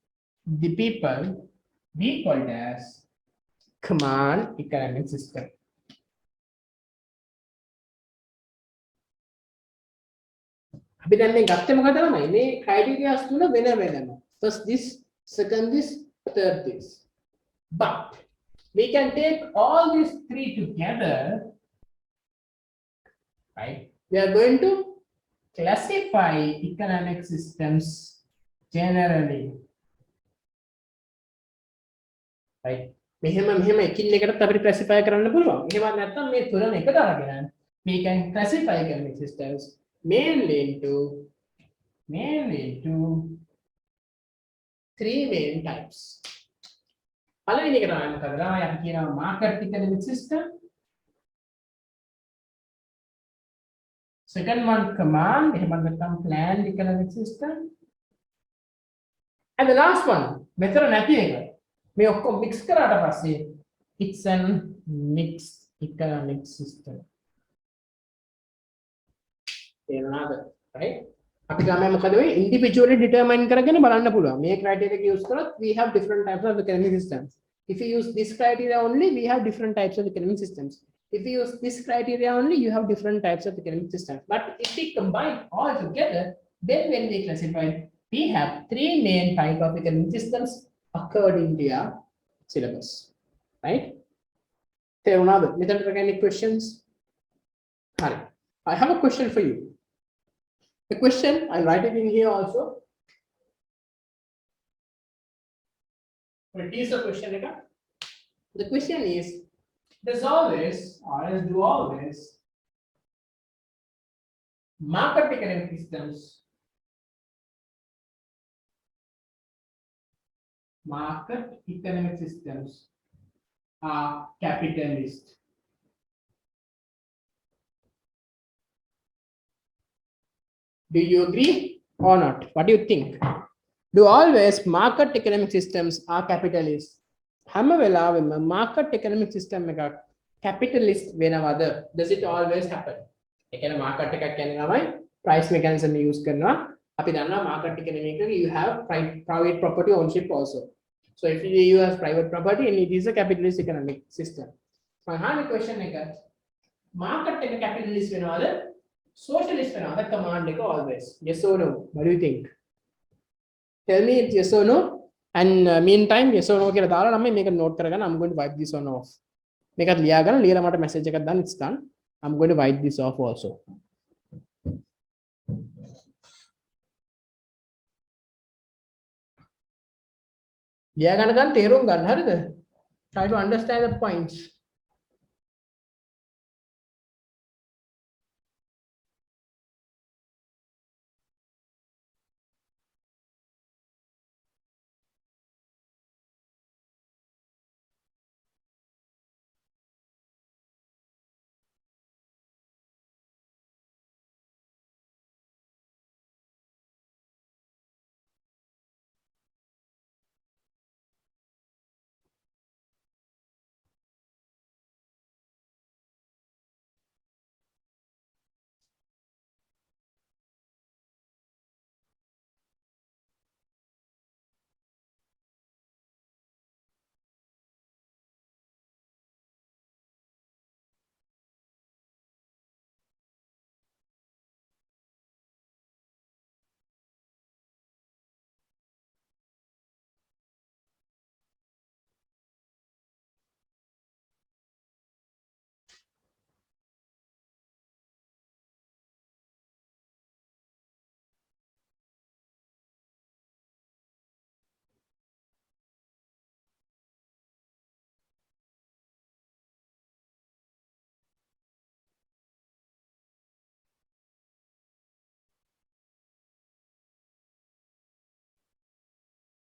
the people, we call it as command economic system. අපි දැන් මේ ගත්තේ මොකද ළමයි? මේ ක්‍රයිටීරියාස් තුන වෙන වෙනම. First this, second this, third this. But we can take all these three together, right? We are going to classify economic systems generally, right? මෙහෙම එකින් එකකට අපිට classify කරන්න පුළුවන්. එහෙම නැත්නම් මේ තුනම එකට අරගෙන we can classify economic systems mainly into three main types. පළවෙනි එක තමයි මොකද? ළමයි අපි කියනවා market economic system. Second one command, එහෙම නැත්නම් planned economic system. And the last one, මෙතන නැති එක. මේ ඔක්කොම mix කරාට පස්සේ it's an mixed economic system. තේරුණාද? Right? අපි ගාමයි මොකද වෙන්නේ? Individually determine කරගෙන බලන්න පුළුවන්. මේ criteria එක use කරොත් we have different types of economic systems. If you use this criteria only, we have different types of economic systems. If you use this criteria only, you have different types of economic systems. But if we combine all together, then when we classify, we have three main type of economic systems according to your syllabus. Right? තේරුණාද? මෙතනට any questions? හරි. I have a question for you. The question, I'll write it in here also. But here's the question. The question is, does always, or else do always, market economic systems are capitalist? Do you agree or not? What do you think? Do always market economic systems are capitalist? හැම වෙලාවෙම market economic system එකක් capitalist වෙනවද? Does it always happen? ඒ කියන්නේ market එකක් කියන්නේ තමයි price mechanism use කරනවා. අපි දන්නවා market economy එකක you have private property ownership also. So if you have private property and it is a capitalist economic system. My question එක market එක capitalist වෙනවද socialist වෙනවද command එක always yes or no what do you think tell me it's yes or no and meantime yes or no කියලා දාලා නම් මේක note කරගන්න I'm going to wipe this one off මේකත් ලියාගන්න ලියලා මට message එකක් දාන්න it's done I'm going to wipe this off also ලියාගන්න ගන්න තේරුම් ගන්න හරිද try to understand the points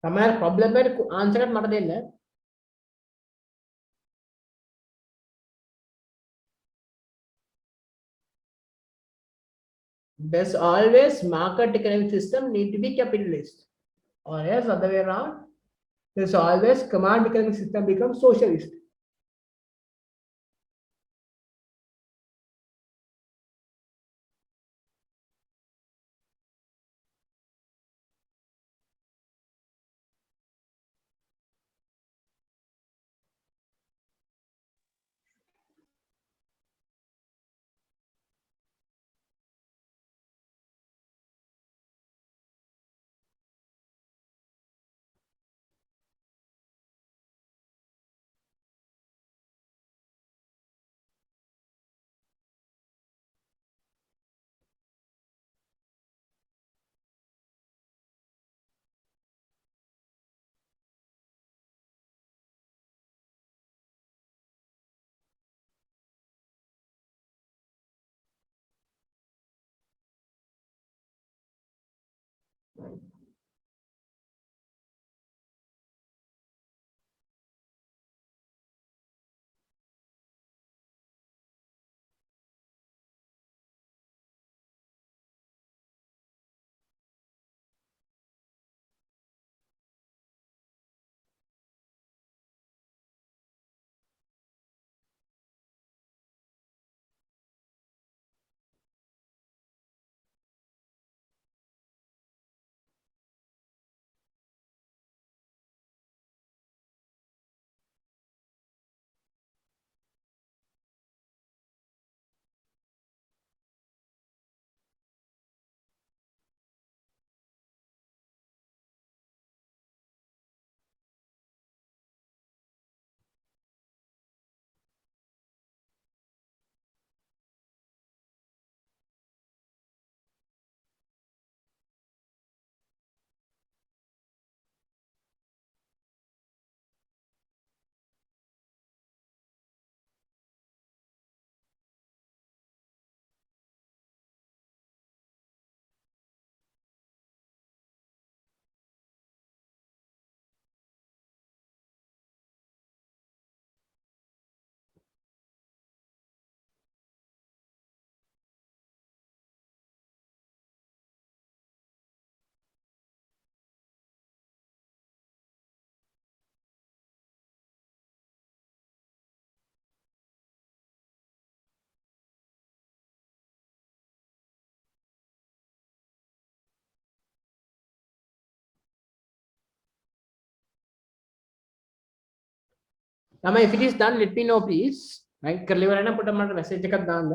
තමයි problem එකට answer එකක් මට දෙන්න does always market economic system need to be capitalist or else other way around there's always command economic system becomes socialist Nama if it is done let me know please right කරලා ඉවරයි නම් පොඩ්ඩක් මට message එකක් දාන්න.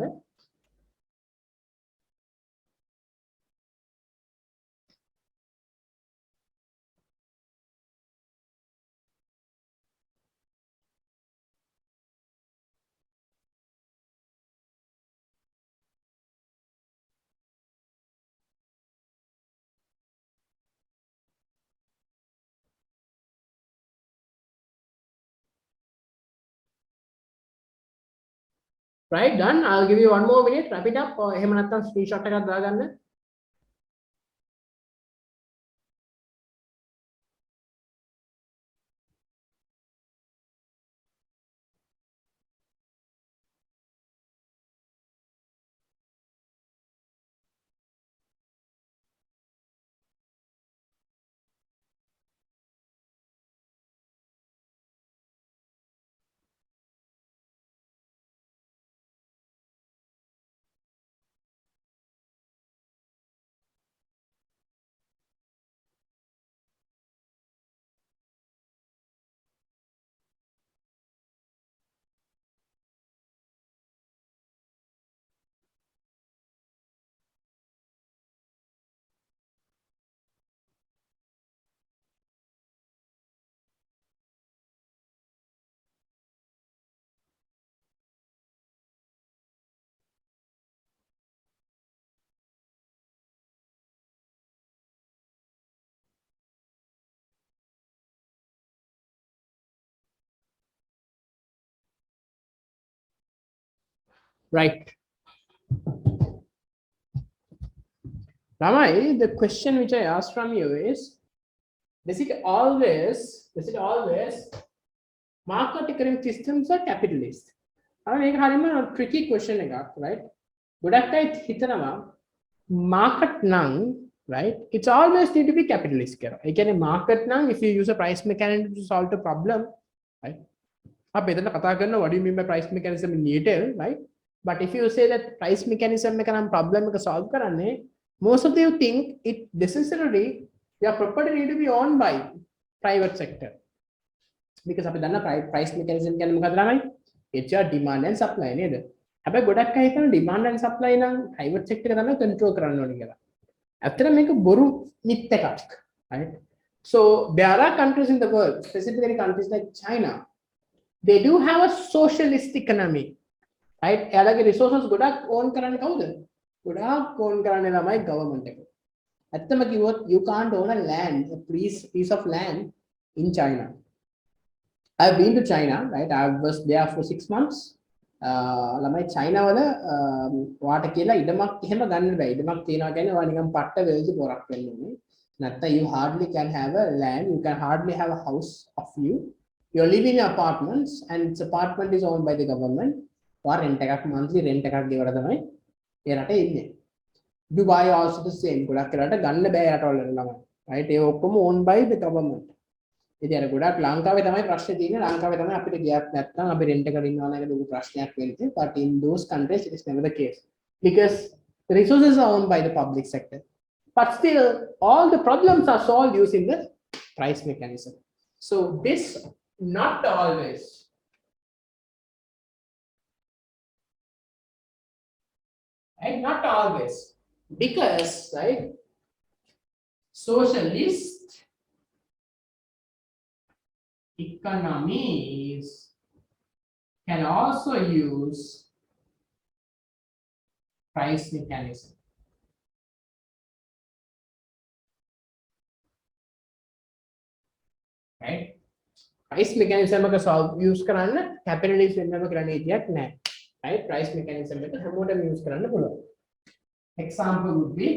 Right, done. I'll give you 1 more minute. Wrap it up. එහෙම නැත්නම් screenshot එකක් දාගන්න. Right. Ramai, the question which I asked from you is, does it always market economic systems are capitalist? මේක හරියම tricky question එකක්, right? ගොඩක් අය හිතනවා market නම්, right? It's always need to be capitalist කියලා. ඒ කියන්නේ market නම් if you use a price mechanism to solve the problem, right? අපි එතන කතා කරනවා what do you mean by price mechanism in detail, right? But if you say that price mechanism එක නම් problem එක solve කරන්නේ, most of you think it necessarily your property need to be owned by private sector. Because අපි දන්නා price mechanism කියන්නේ මොකක්ද ළමයි? It's your demand and supply නේද? හැබැයි ගොඩක් අය හිතන demand and supply නම් private sector එක තමයි control කරන්න ඕනේ කියලා. ඇත්තට මේක බොරු myth එකක්, right? So there are countries in the world, specifically countries like China, they do have a socialist economy, right? එයාලගේ resources ගොඩක් own කරන්නේ කවුද? ගොඩක් own කරන්නේ ළමයි government එක. ඇත්තම කිව්වොත් you can't own a land, a piece of land in China. I've been to China, right? I was there for 6 months. ළමයි China වල වාට කියලා ඉඩමක් එහෙම ගන්න බෑ. ඉඩමක් තියනවා කියන්නේ ඔයා නිකන් පට්ට වෙල්දි පොරක් වෙන්න ඕනේ. නැත්නම් you hardly can have a land, you can hardly have a house of you. You're living in apartments and this apartment is owned by the government. ඔයා rent එකක් monthly rent එකක් ගෙවලා තමයි ඒ රටේ ඉන්නේ. Dubai also the same. ගොඩක් වෙලාවට ගන්න බෑ රටවල ළමයි. Right? ඒ ඔක්කොම owned by the government. ඉතින් අර ගොඩක් ලංකාවේ තමයි ප්‍රශ්නේ තියෙන්නේ. ලංකාවේ තමයි අපිට ගියක් නැත්නම් අපි රෙන්ට් එකට ඉන්නවා නේද ලොකු ප්‍රශ්නයක් වෙන්නේ. But in those countries it is never the case because the resources are owned by the public sector. But still all the problems are solved using the price mechanism. So this not always, right? Not always, because right, socialist economies can also use price mechanism. Right? Price mechanism එක solve use කරන්න capitalist වෙන්නම කරන්න ඉතියක් නැහැ. Right? Price mechanism එක හැමෝටම use කරන්න පුළුවන්. Example would be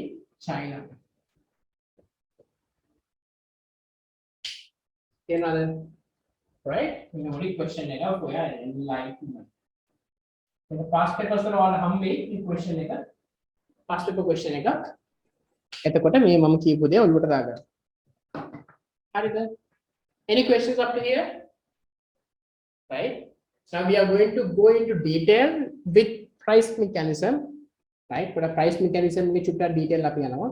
China. Another, right? The only question එක ඔයා enlightenment. The past papers වල ඔයාලා හම්බෙයි මේ question එක. past paper question එකක්. එතකොට මේ මම කියපු දේ ඔළුවට දාගන්න. හරිද? Any questions up to here? Right? Now we are going to go into detail with price mechanism, right? But a price mechanism which should have detail අපි යනවා.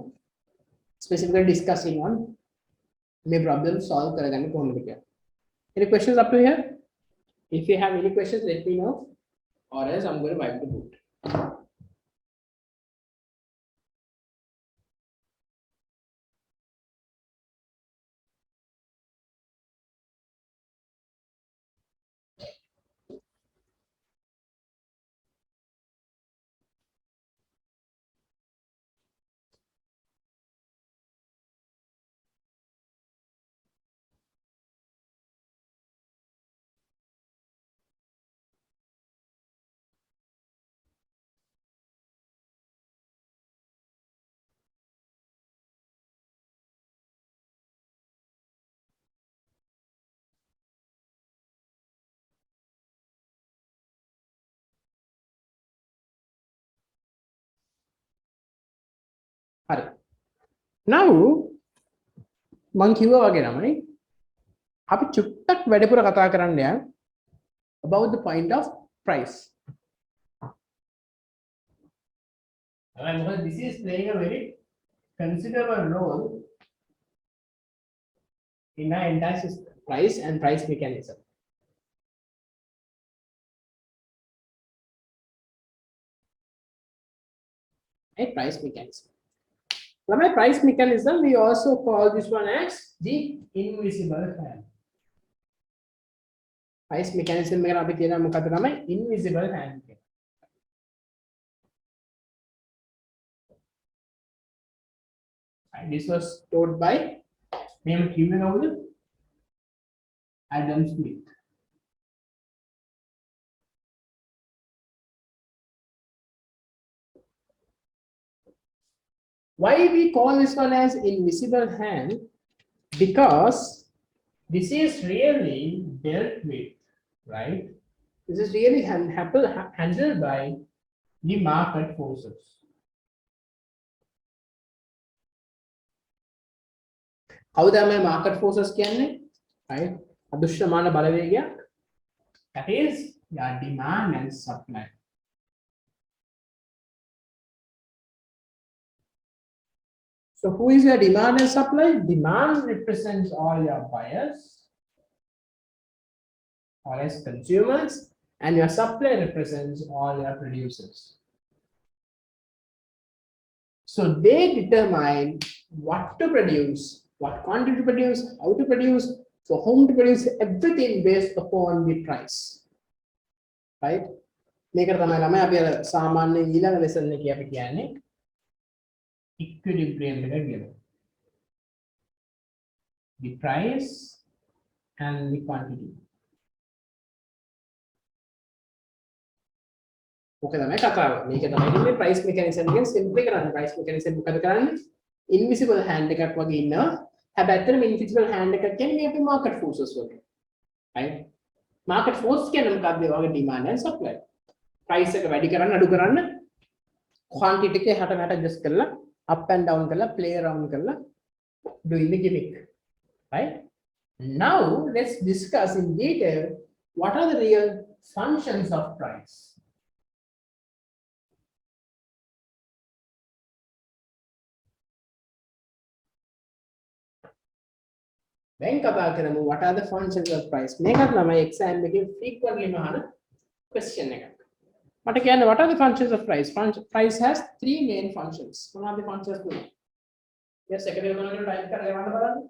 Specifically discussing on මේ problem solve කරගන්න කොහොමද කියලා. Any questions up to here? If you have any questions, let me know. or else I'm going to wipe the boot. හරි. Now මං කිව්වා වගේ තමයි අපි චුට්ටක් වැඩිපුර කතා කරන්න යන්න about the point of price. This is playing a very considerable role in our entire system, price and price mechanism. A price mechanism. From a price mechanism, we also call this one as the invisible hand. Price mechanism එක අපි කියන මොකක්ද තමයි invisible hand එක. And this was taught by name given over Adam Smith. Why we call this one as invisible hand? Because this is really dealt with, right? This is really handled by the market forces. How the market forces කියන්නේ? Right? අදෘශ්‍යමාන බලවේගයක්. That is your demand and supply. So who is your demand and supply? Demand represents all your buyers, all as consumers, and your supply represents all your producers. So they determine what to produce, what quantity to produce, how to produce, for whom to produce, everything based upon the price. Right? මේකට තමයි ළමයි අපි අර සාමාන්‍ය ඊළඟ lesson එකේ අපි කියන්නේ equilibrium එක කියලා. The price and the quantity. Okay, තමයි කතාව. මේක තමයි ඉන්නේ price mechanism එකෙන් simple කරන්නේ. Price mechanism මොකද කරන්නේ? Invisible hand එකක් වගේ ඉන්නවා. හැබැයි ඇත්තටම invisible hand එකක් කියන්නේ මේ අපේ market forces වගේ. Right? Market force කියන්නේ මොකක්ද? ඒ වගේ demand and supply. Price එක වැඩි කරන්න අඩු කරන්න quantity එක එහාට මෙහාට adjust කරලා up and down කරලා play around කරලා doing the gimmick. Right? Now let's discuss in detail what are the real functions of price. Then කතා කරමු what are the functions of price. මේකත් ළමයි exam එකේ frequently මහන question එකක්. මට කියන්න what are the functions of price? Price has three main functions. මොනවද functions තුන? yes second එක මොනවද type කරලා යවන්න බලන්න.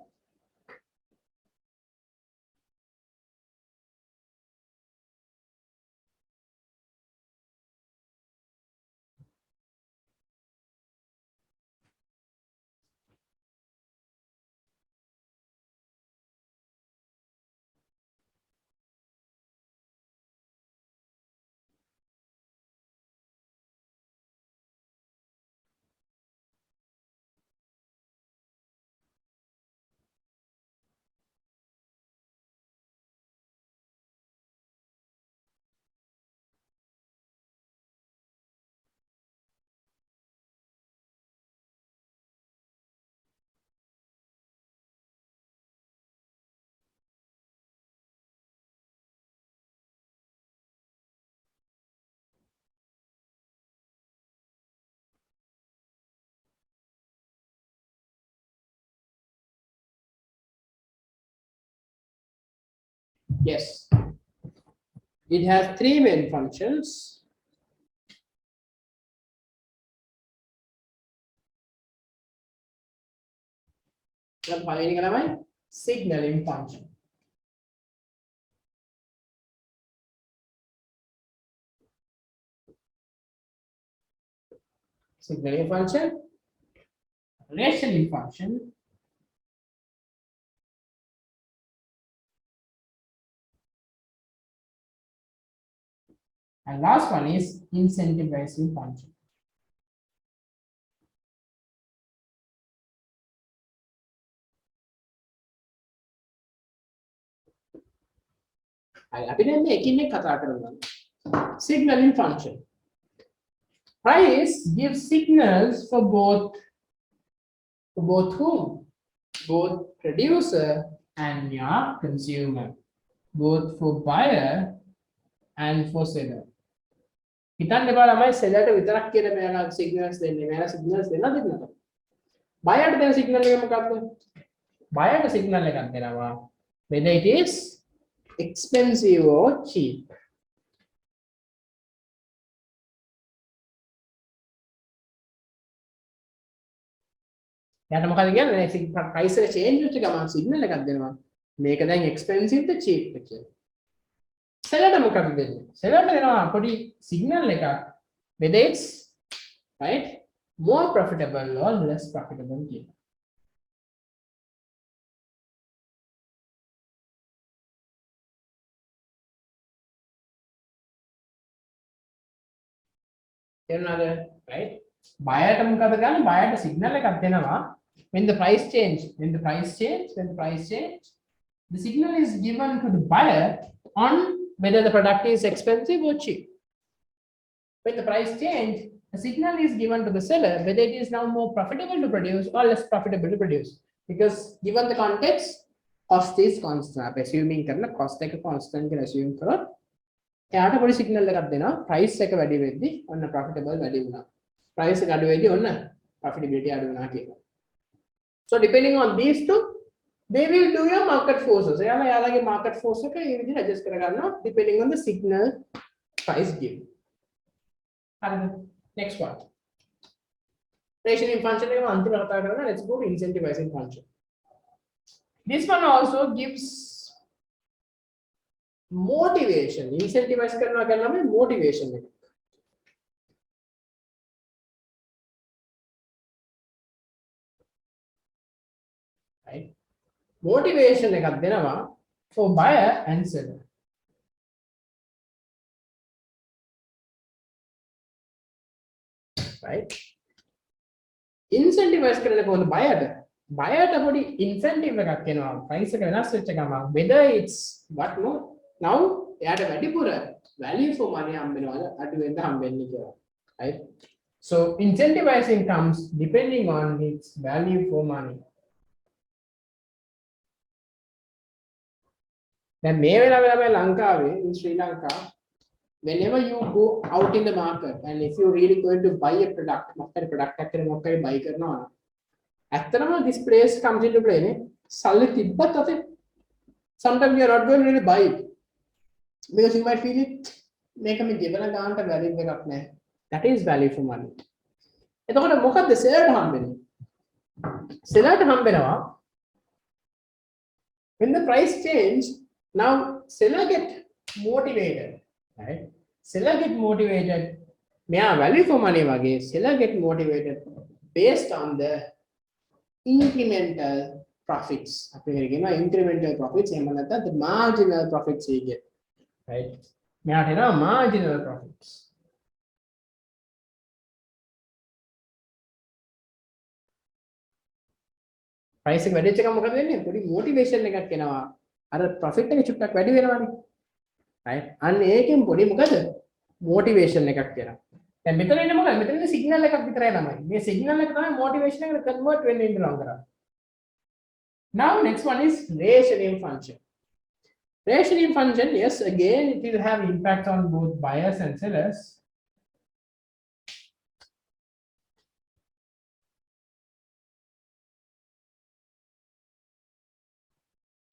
Yes. It has three main functions. Signaling function. Signaling function, rationing function, and last one is incentivizing function. Signaling function. Price gives signals for whom? Both producer and your consumer. Both for buyer and for seller. හිතන්න එපා ළමයි සෙලර්ට විතරක් කියලා මෙයාලා signals දෙන්නේ. මෙයාලා signals දෙන්නද දෙන්නද? බයර්ට දෙන signal එක මොකක්ද? බයර්ට සිග්නල් එකක් දෙනවා. Whether it is expensive or cheap. යාට මොකද කියන්නේ? price එක change වෙච්ච ගමන් signal එකක් දෙනවා. මේක දැන් expensive ද cheap ද කියලා. සෙලර්ට මොකක්ද දෙන්නේ? සෙලර්ට දෙනවා පොඩි signal එකක්. Whether it's right more profitable or less profitable කියලා. එනවාද? right බයර්ට මොකද ගන්න? බයර්ට signal එකක් දෙනවා. When the price change, the signal is given to the buyer on whether the product is expensive or cheap. When the price change, the signal is given to the seller whether it is now more profitable to produce or less profitable to produce. Because given the context, cost is constant. Assuming karna cost එක constant කියලා assume කරොත් එයාට පොඩි signal එකක් දෙනවා. price එක වැඩි වෙද්දි ඔන්න profitable වැඩි වුණා. price එක අඩු වෙද්දි ඔන්න profitability අඩු වුණා කියලා. So depending on these two, they will do your market forces. යාළුවගේ market force එක මේ විදිහට adjust කරගන්නවා depending on the signal price given. Next one. Rationing function එක අන්තිම කතා කරනවා. Let's go to incentivizing function. This one also gives motivation. Incentivize කරනවා කියන්නේ motivation එක. Right? Motivation එකක් දෙනවා for buyer and seller. Right? Incentivize කරන්න කොහොමද බයර්ට පොඩි incentive එකක් එනවා price එක වෙනස් වෙච්ච ගමන් whether it's what no now එයාට වැඩිපුර value for money හම්බෙනවද අඩු වෙනද හම්බෙන්නේ කියලා. Right? So incentivizing comes depending on its value for money. Then මේ වෙලාවේ ළමයි ලංකාවේ in Sri Lanka, whenever you go out in the market and if you're really going to buy a product, මොකක්ද product එකක් කියලා මොකක්ද buy කරනවා නම් ඇත්තටම this place comes into play නේ. සල්ලි තිබ්බත් අපේ sometimes you are not going to really buy it because you might feel it මේක මේ ගෙවන ගානට value එකක් නැහැ. That is value for money. එතකොට මොකද්ද sellerට හම්බෙන්නේ? sellerට හම්බෙනවා when the price change. Now seller get motivated, right? Seller get motivated. Meya value for money wage seller get motivated based on the incremental profits. Apne kena incremental profits ehma naththam the marginal profits you get, right? Meya thena marginal profits. Price එක වැඩිච්ච එක මොකද වෙන්නේ? පොඩි motivation එකක් එනවා. අර profit එක චුට්ටක් වැඩි වෙනවානේ. right? අන්න ඒකෙන් පොඩි මොකද? motivation එකක් එනවා. දැන් මෙතන ඉන්නේ මොකද? මෙතන ඉන්නේ signal එකක් විතරයි ළමයි. මේ signal එක තමයි motivation එකට convert වෙන්නේ ඉන්න ලං කරා. Now next one is rationing function. Rationing function, yes, again it will have impact on both buyers and sellers.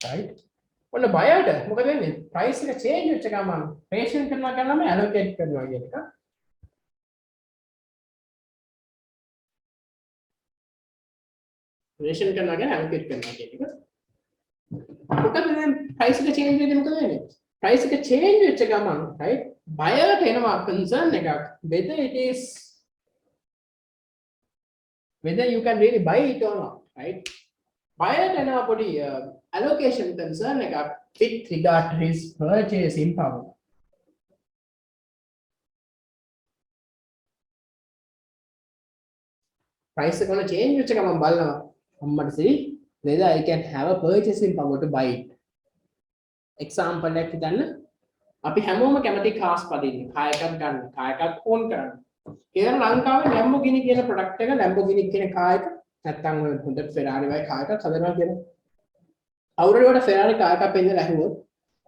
Right? ඔන්න බයයට මොකද වෙන්නේ? ප්‍රයිස් එක චේන්ජ් වෙච්ච ගමන් රේෂන් කරනවා කියනම ඇලොකේට් කරනවා කියන එක. රේෂන් කරනවා කියන්නේ ඇලොකේට් කරනවා කියන එක. මොකද දැන් ප්‍රයිස් එක චේන්ජ් වෙද්දී මොකද වෙන්නේ? ප්‍රයිස් එක චේන්ජ් වෙච්ච ගමන් right බයයට එනවා කන්සර්න් එකක් whether you can really buy it or not, right? Buyers and our body allocation concern like with regard to his purchasing power. Price is going to change which come on see whether I can have a purchasing power to buy it. Example like then අපි හැමෝම කැමති කාස් පදින්න කායකක් ගන්න කායකක් ඕන් කරන්න. කියන ලංකාවේ Lamborghini කියන product එක Lamborghini කියන කායක නැත්තම් ඔය හොඳ Ferrari වගේ කායකක් හදනවා කියන අවුරුද්දකට Ferrari කායකක් පෙන්නලා ඇහුවොත්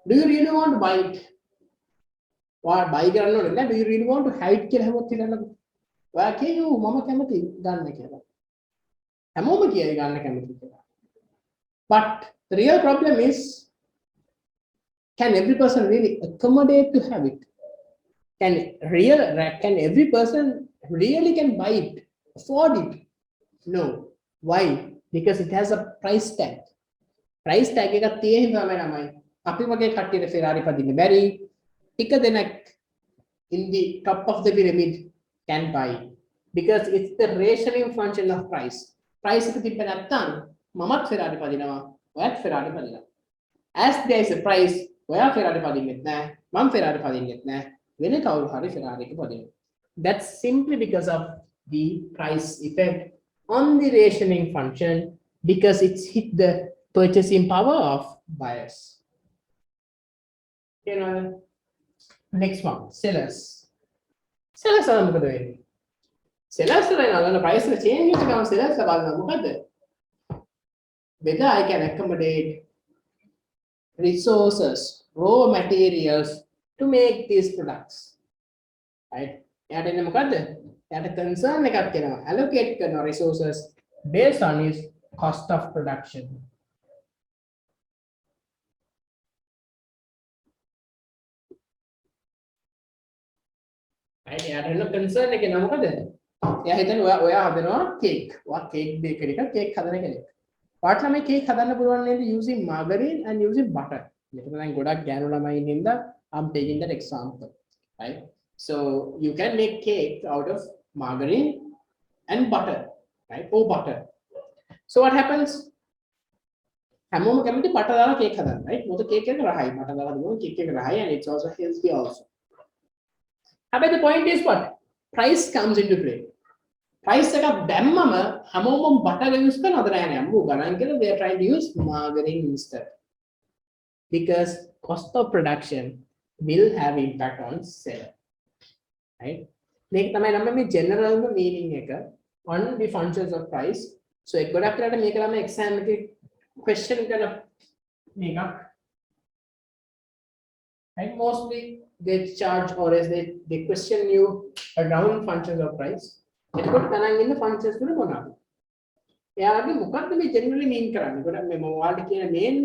do you really want to buy it? ඔයා buy කරන්න ඕනේ නෑ do you really want to have it කියලා හැමෝත් හිතන්නකෝ. ඔයා කියෝ මම කැමති ගන්න කියලා. හැමෝම කියයි ගන්න කැමති කියලා. But the real problem is can every person really accommodate to have it? Can every person really can buy it, afford it? No. Why? Because it has a price tag. Price tag එකක් තියෙන හින්දා තමයි අපි වගේ කට්ටියට Ferrari පදින්න බැරි. ටික දෙනෙක් in the top of the pyramid can buy because it's the rationing function of price. Price එක තිබ්බ නැත්නම් මමත් Ferrari පදිනවා, ඔයත් Ferrari පදිනවා. As there is a price, ඔයා Ferrari පදින්නෙත් නැහැ, මම Ferrari පදින්නෙත් නැහැ. වෙන කවුරු හරි Ferrari එක පදිනවා. That's simply because of the price effect on the rationing function because it's hit the purchasing power of buyers. You know, next one, sellers. Sellers are මොකද වෙන්නේ? Sellers වෙනවා price එක change වෙච්ච ගමන් sellers බලනවා මොකද? Whether I can accommodate resources, raw materials to make these products. Right? එයාට එන්නේ මොකද්ද? එයාට concern එකක් එනවා. Allocate කරන resources based on his cost of production. Right? එයාට එන concern එක එනවා මොකද? එයා හිතන්නේ ඔයා හදනවා cake. ඔයා cake bakery එක cake හදන කෙනෙක්. පාටලා මේ cake හදන්න පුළුවන් නේද using margarine and using butter. මෙතන දැන් ගොඩක් ගෑනු ළමයි ඉන්න I'm taking that example. Right? So you can make cake out of margarine and butter, right? Or butter. So what happens? හැමෝම කැමති butter දාලා cake හදන්න, right? මොකද cake එක රහයි. butter දාලා දුන්නොත් cake එක රහයි and it's also healthy also. But the point is what? Price comes into play. Price එකක් දැම්මම හැමෝම butter use කරනවද නැහැ අම්මෝ ගණන් කියලා they are trying to use margarine instead. Because cost of production will have impact on seller. Right? මේක තමයි නම් මේ general meaning එක on the functions of price. So එක ගොඩක් කරලා මේක ළම exam එකේ question කරන මේක right mostly they charge or as they question you around functions of price. එතකොට තනන් ඉන්න functions වල මොනවාද? එයාගේ මොකක්ද මේ generally mean කරන්නේ? ගොඩක් මේ මොවාල්ට කියන main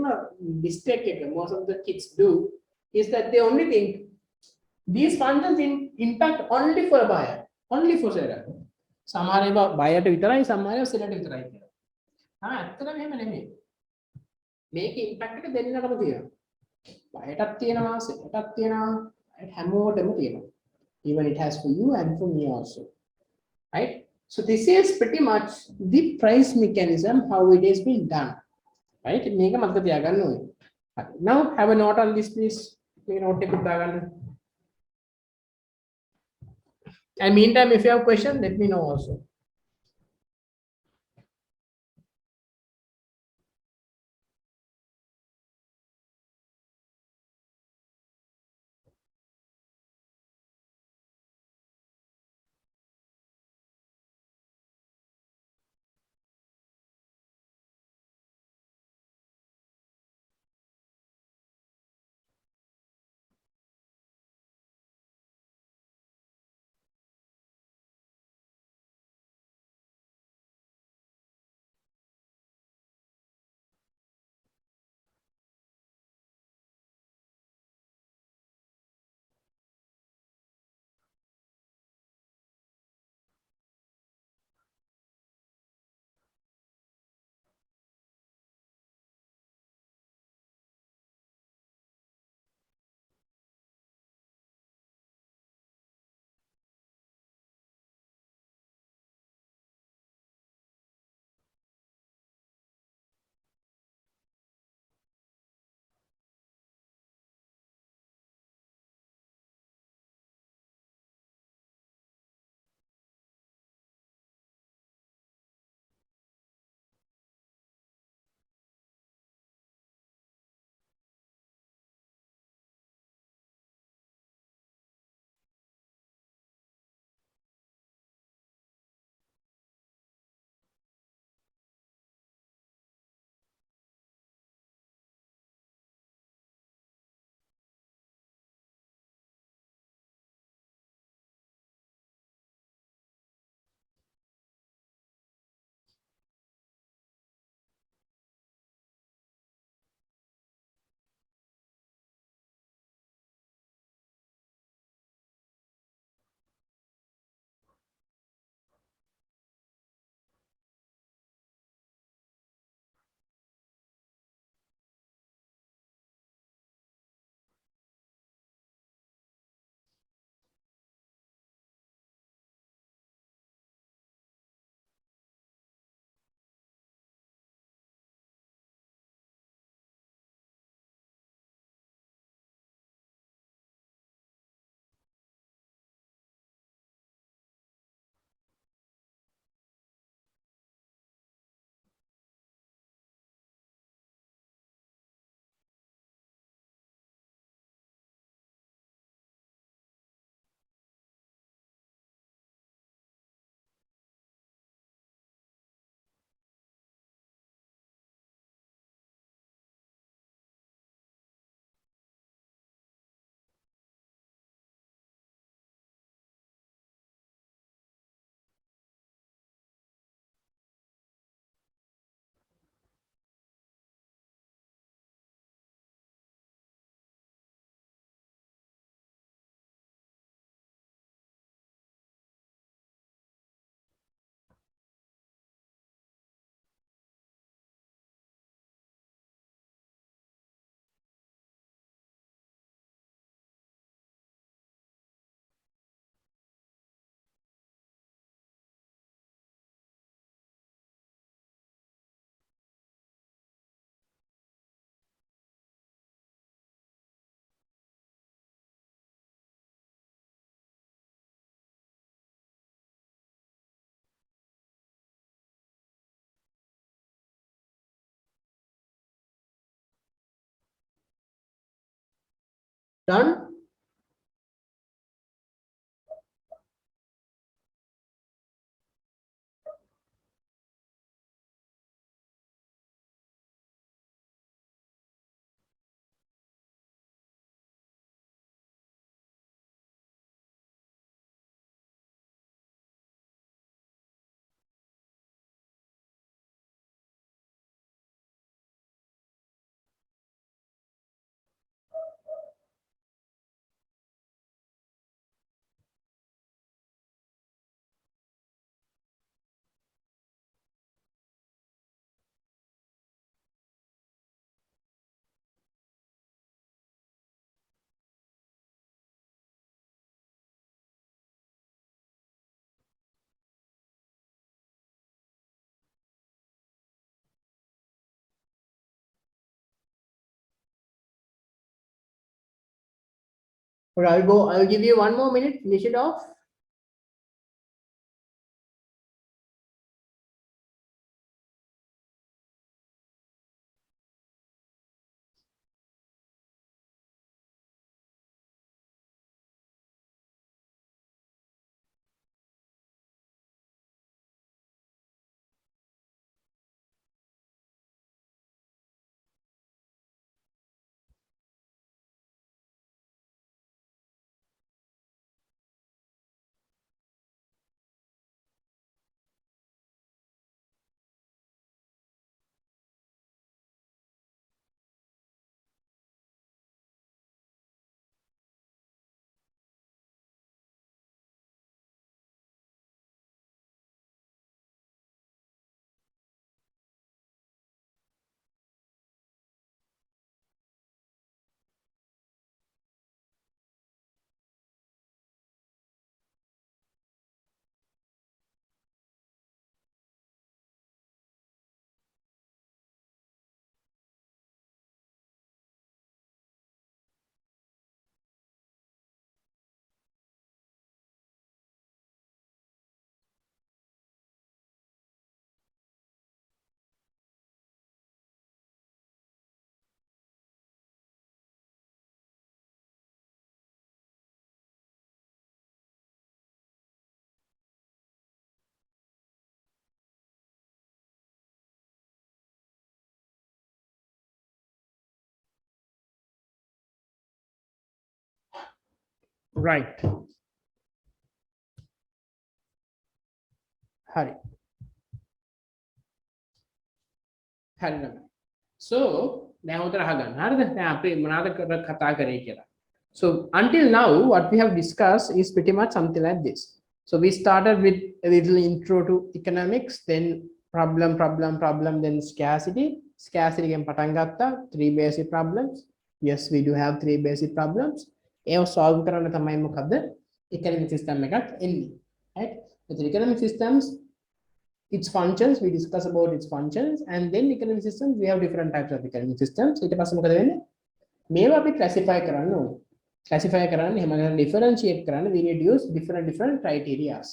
mistake එක most of the kids do is that they only think these functions impact only for a buyer, only for seller. සමහර ඒවා buyer ට විතරයි සමහර ඒවා seller ට විතරයි කියලා. ඇත්තටම එහෙම නෙමෙයි. මේකේ impact එක දෙන්නටම තියෙනවා. buyer ටත් තියෙනවා, seller ටත් තියෙනවා, හැමෝටම තියෙනවා. Even it has for you and for me also. Right? So this is pretty much the price mechanism how it is being done. Right? මේක මතක තියාගන්න ඕනේ. Now have a note on this please. මේ note එක දාගන්න. And meantime, if you have questions, let me know also. Done? Or I'll give you 1 more minute, finish it off. Right. Hari. Hari. So now so until now, what we have discussed is pretty much something like this. So we started with a little intro to economics, then problem, then scarcity. Scarcity and patangata, 3 basic problems. Yes, we do have 3 basic problems. Eo solve karana thamai mokadda economic system ekat enni. Right? With economic systems, its functions, we discuss about its functions, and then economic systems, we have different types of economic systems. ඊට පස්සේ මොකද වෙන්නේ? මේවා අපි classify කරන්න ඕනේ. Classify කරන්න එහෙම නැත්නම් differentiate කරන්න we need to use different criterias.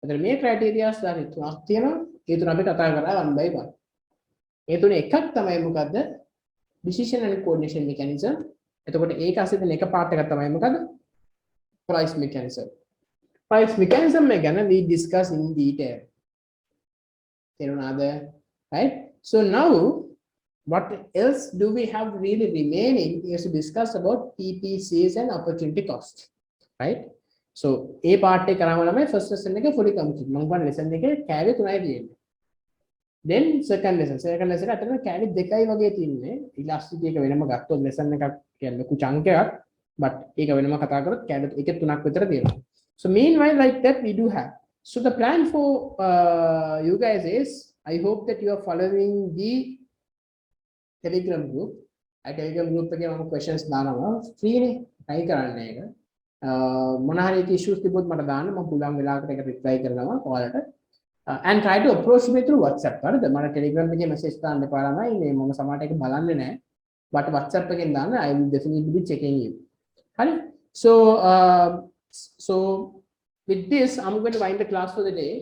එතන මේ criterias දාලා තුනක් තියෙනවා. ඒ තුන අපි කතා කරා one by one. ඒ තුනේ එකක් තමයි මොකද්ද? Decision and coordination mechanism. එතකොට ඒක ඇස්සේ දෙන එක part එකක් තමයි මොකද්ද? Price mechanism. Price mechanism එක ගැන we discuss in detail. Right? So now, what else do we have really remaining is to discuss about PPCs and opportunity cost, right? So a part එක කරාම ළමයි first lesson එක fully complete. මම ගන්න lesson එකේ carry 3යි තියෙන්නේ. Then second lesson අතන carry 2යි වගේ තියෙන්නේ. elasticity එක වෙනම ගත්තොත් lesson එකක් කියන්නේ ලොකු chunk එකක්, but ඒක වෙනම කතා කරොත් carry එක 3ක් විතර තියෙනවා. So meanwhile, like that we do have. So the plan for you guys is, I hope that you are following the Telegram group. At Telegram group එකේ මම questions දානවා free නේ try කරන්න එක. මොන හරි issues තිබුත් මට දාන්න මම පුළුවන් වෙලාවකට ඒක reply කරනවා ඔයාලට. And try to approach me through WhatsApp. හරිද? මට Telegram එකේ message දාන්න එපා ළමයි. මේ මම සමහරට ඒක බලන්නේ නැහැ. But WhatsApp එකෙන් දාන්න I will definitely be checking you. හරි? So with this, I'm going to wind the class for the day,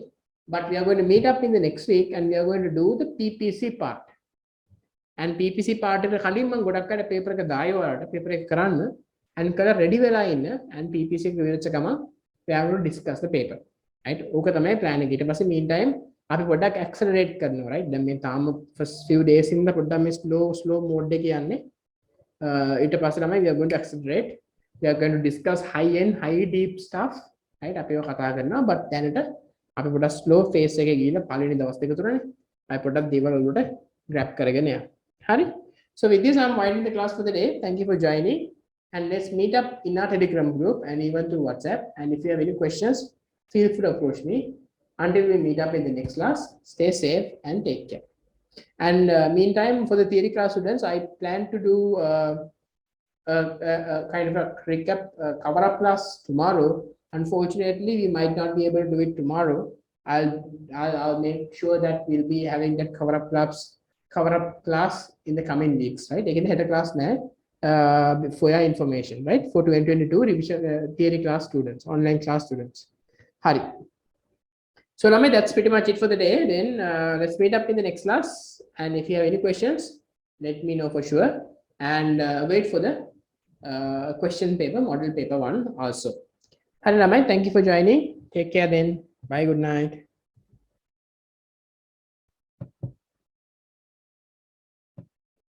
but we are going to meet up in the next week and we are going to do the PPC part. And PPC part is කලින් මම ගොඩක් අය paper එක දායි ඔයාලට paper එක කරන්න. and කර ready වෙලා ඉන්න and PPC එක ඉවරච්ච ගමන් we have to discuss the paper right ඕක තමයි plan එක ඊට පස්සේ meantime අපි පොඩ්ඩක් accelerate කරනවා right දැන් මේ තාම first few days ඉඳලා පොඩ්ඩක් මේ slow mode එකේ යන්නේ ඊට පස්සේ තමයි we are going to accelerate we are going to discuss high end high deep stuff right අපි ඒක කතා කරනවා but දැනට අපි පොඩ්ඩක් slow phase එකේ ගිහිල්ලා පළවෙනි දවස් දෙක තුනනේ අපි පොඩ්ඩක් දේවල් වලට grab කරගෙන යන්න හරි so with this I'm winding the class for the day thank you for joining and let's meet up in our Telegram group and even through WhatsApp and if you have any questions feel free to approach me until we meet up in the next class stay safe and take care and meantime for the theory class students I plan to do kind of a recap cover up class tomorrow unfortunately we might not be able to do it tomorrow I'll make sure that we'll be having that cover up class in the coming weeks right again had a class now for your information right for 2022 revision theory class students online class students hari so Lame, that's pretty much it for the day then let's meet up in the next class and if you have any questions let me know for sure and wait for the question paper model paper 1 also hari Lame, thank you for joining take care then bye good night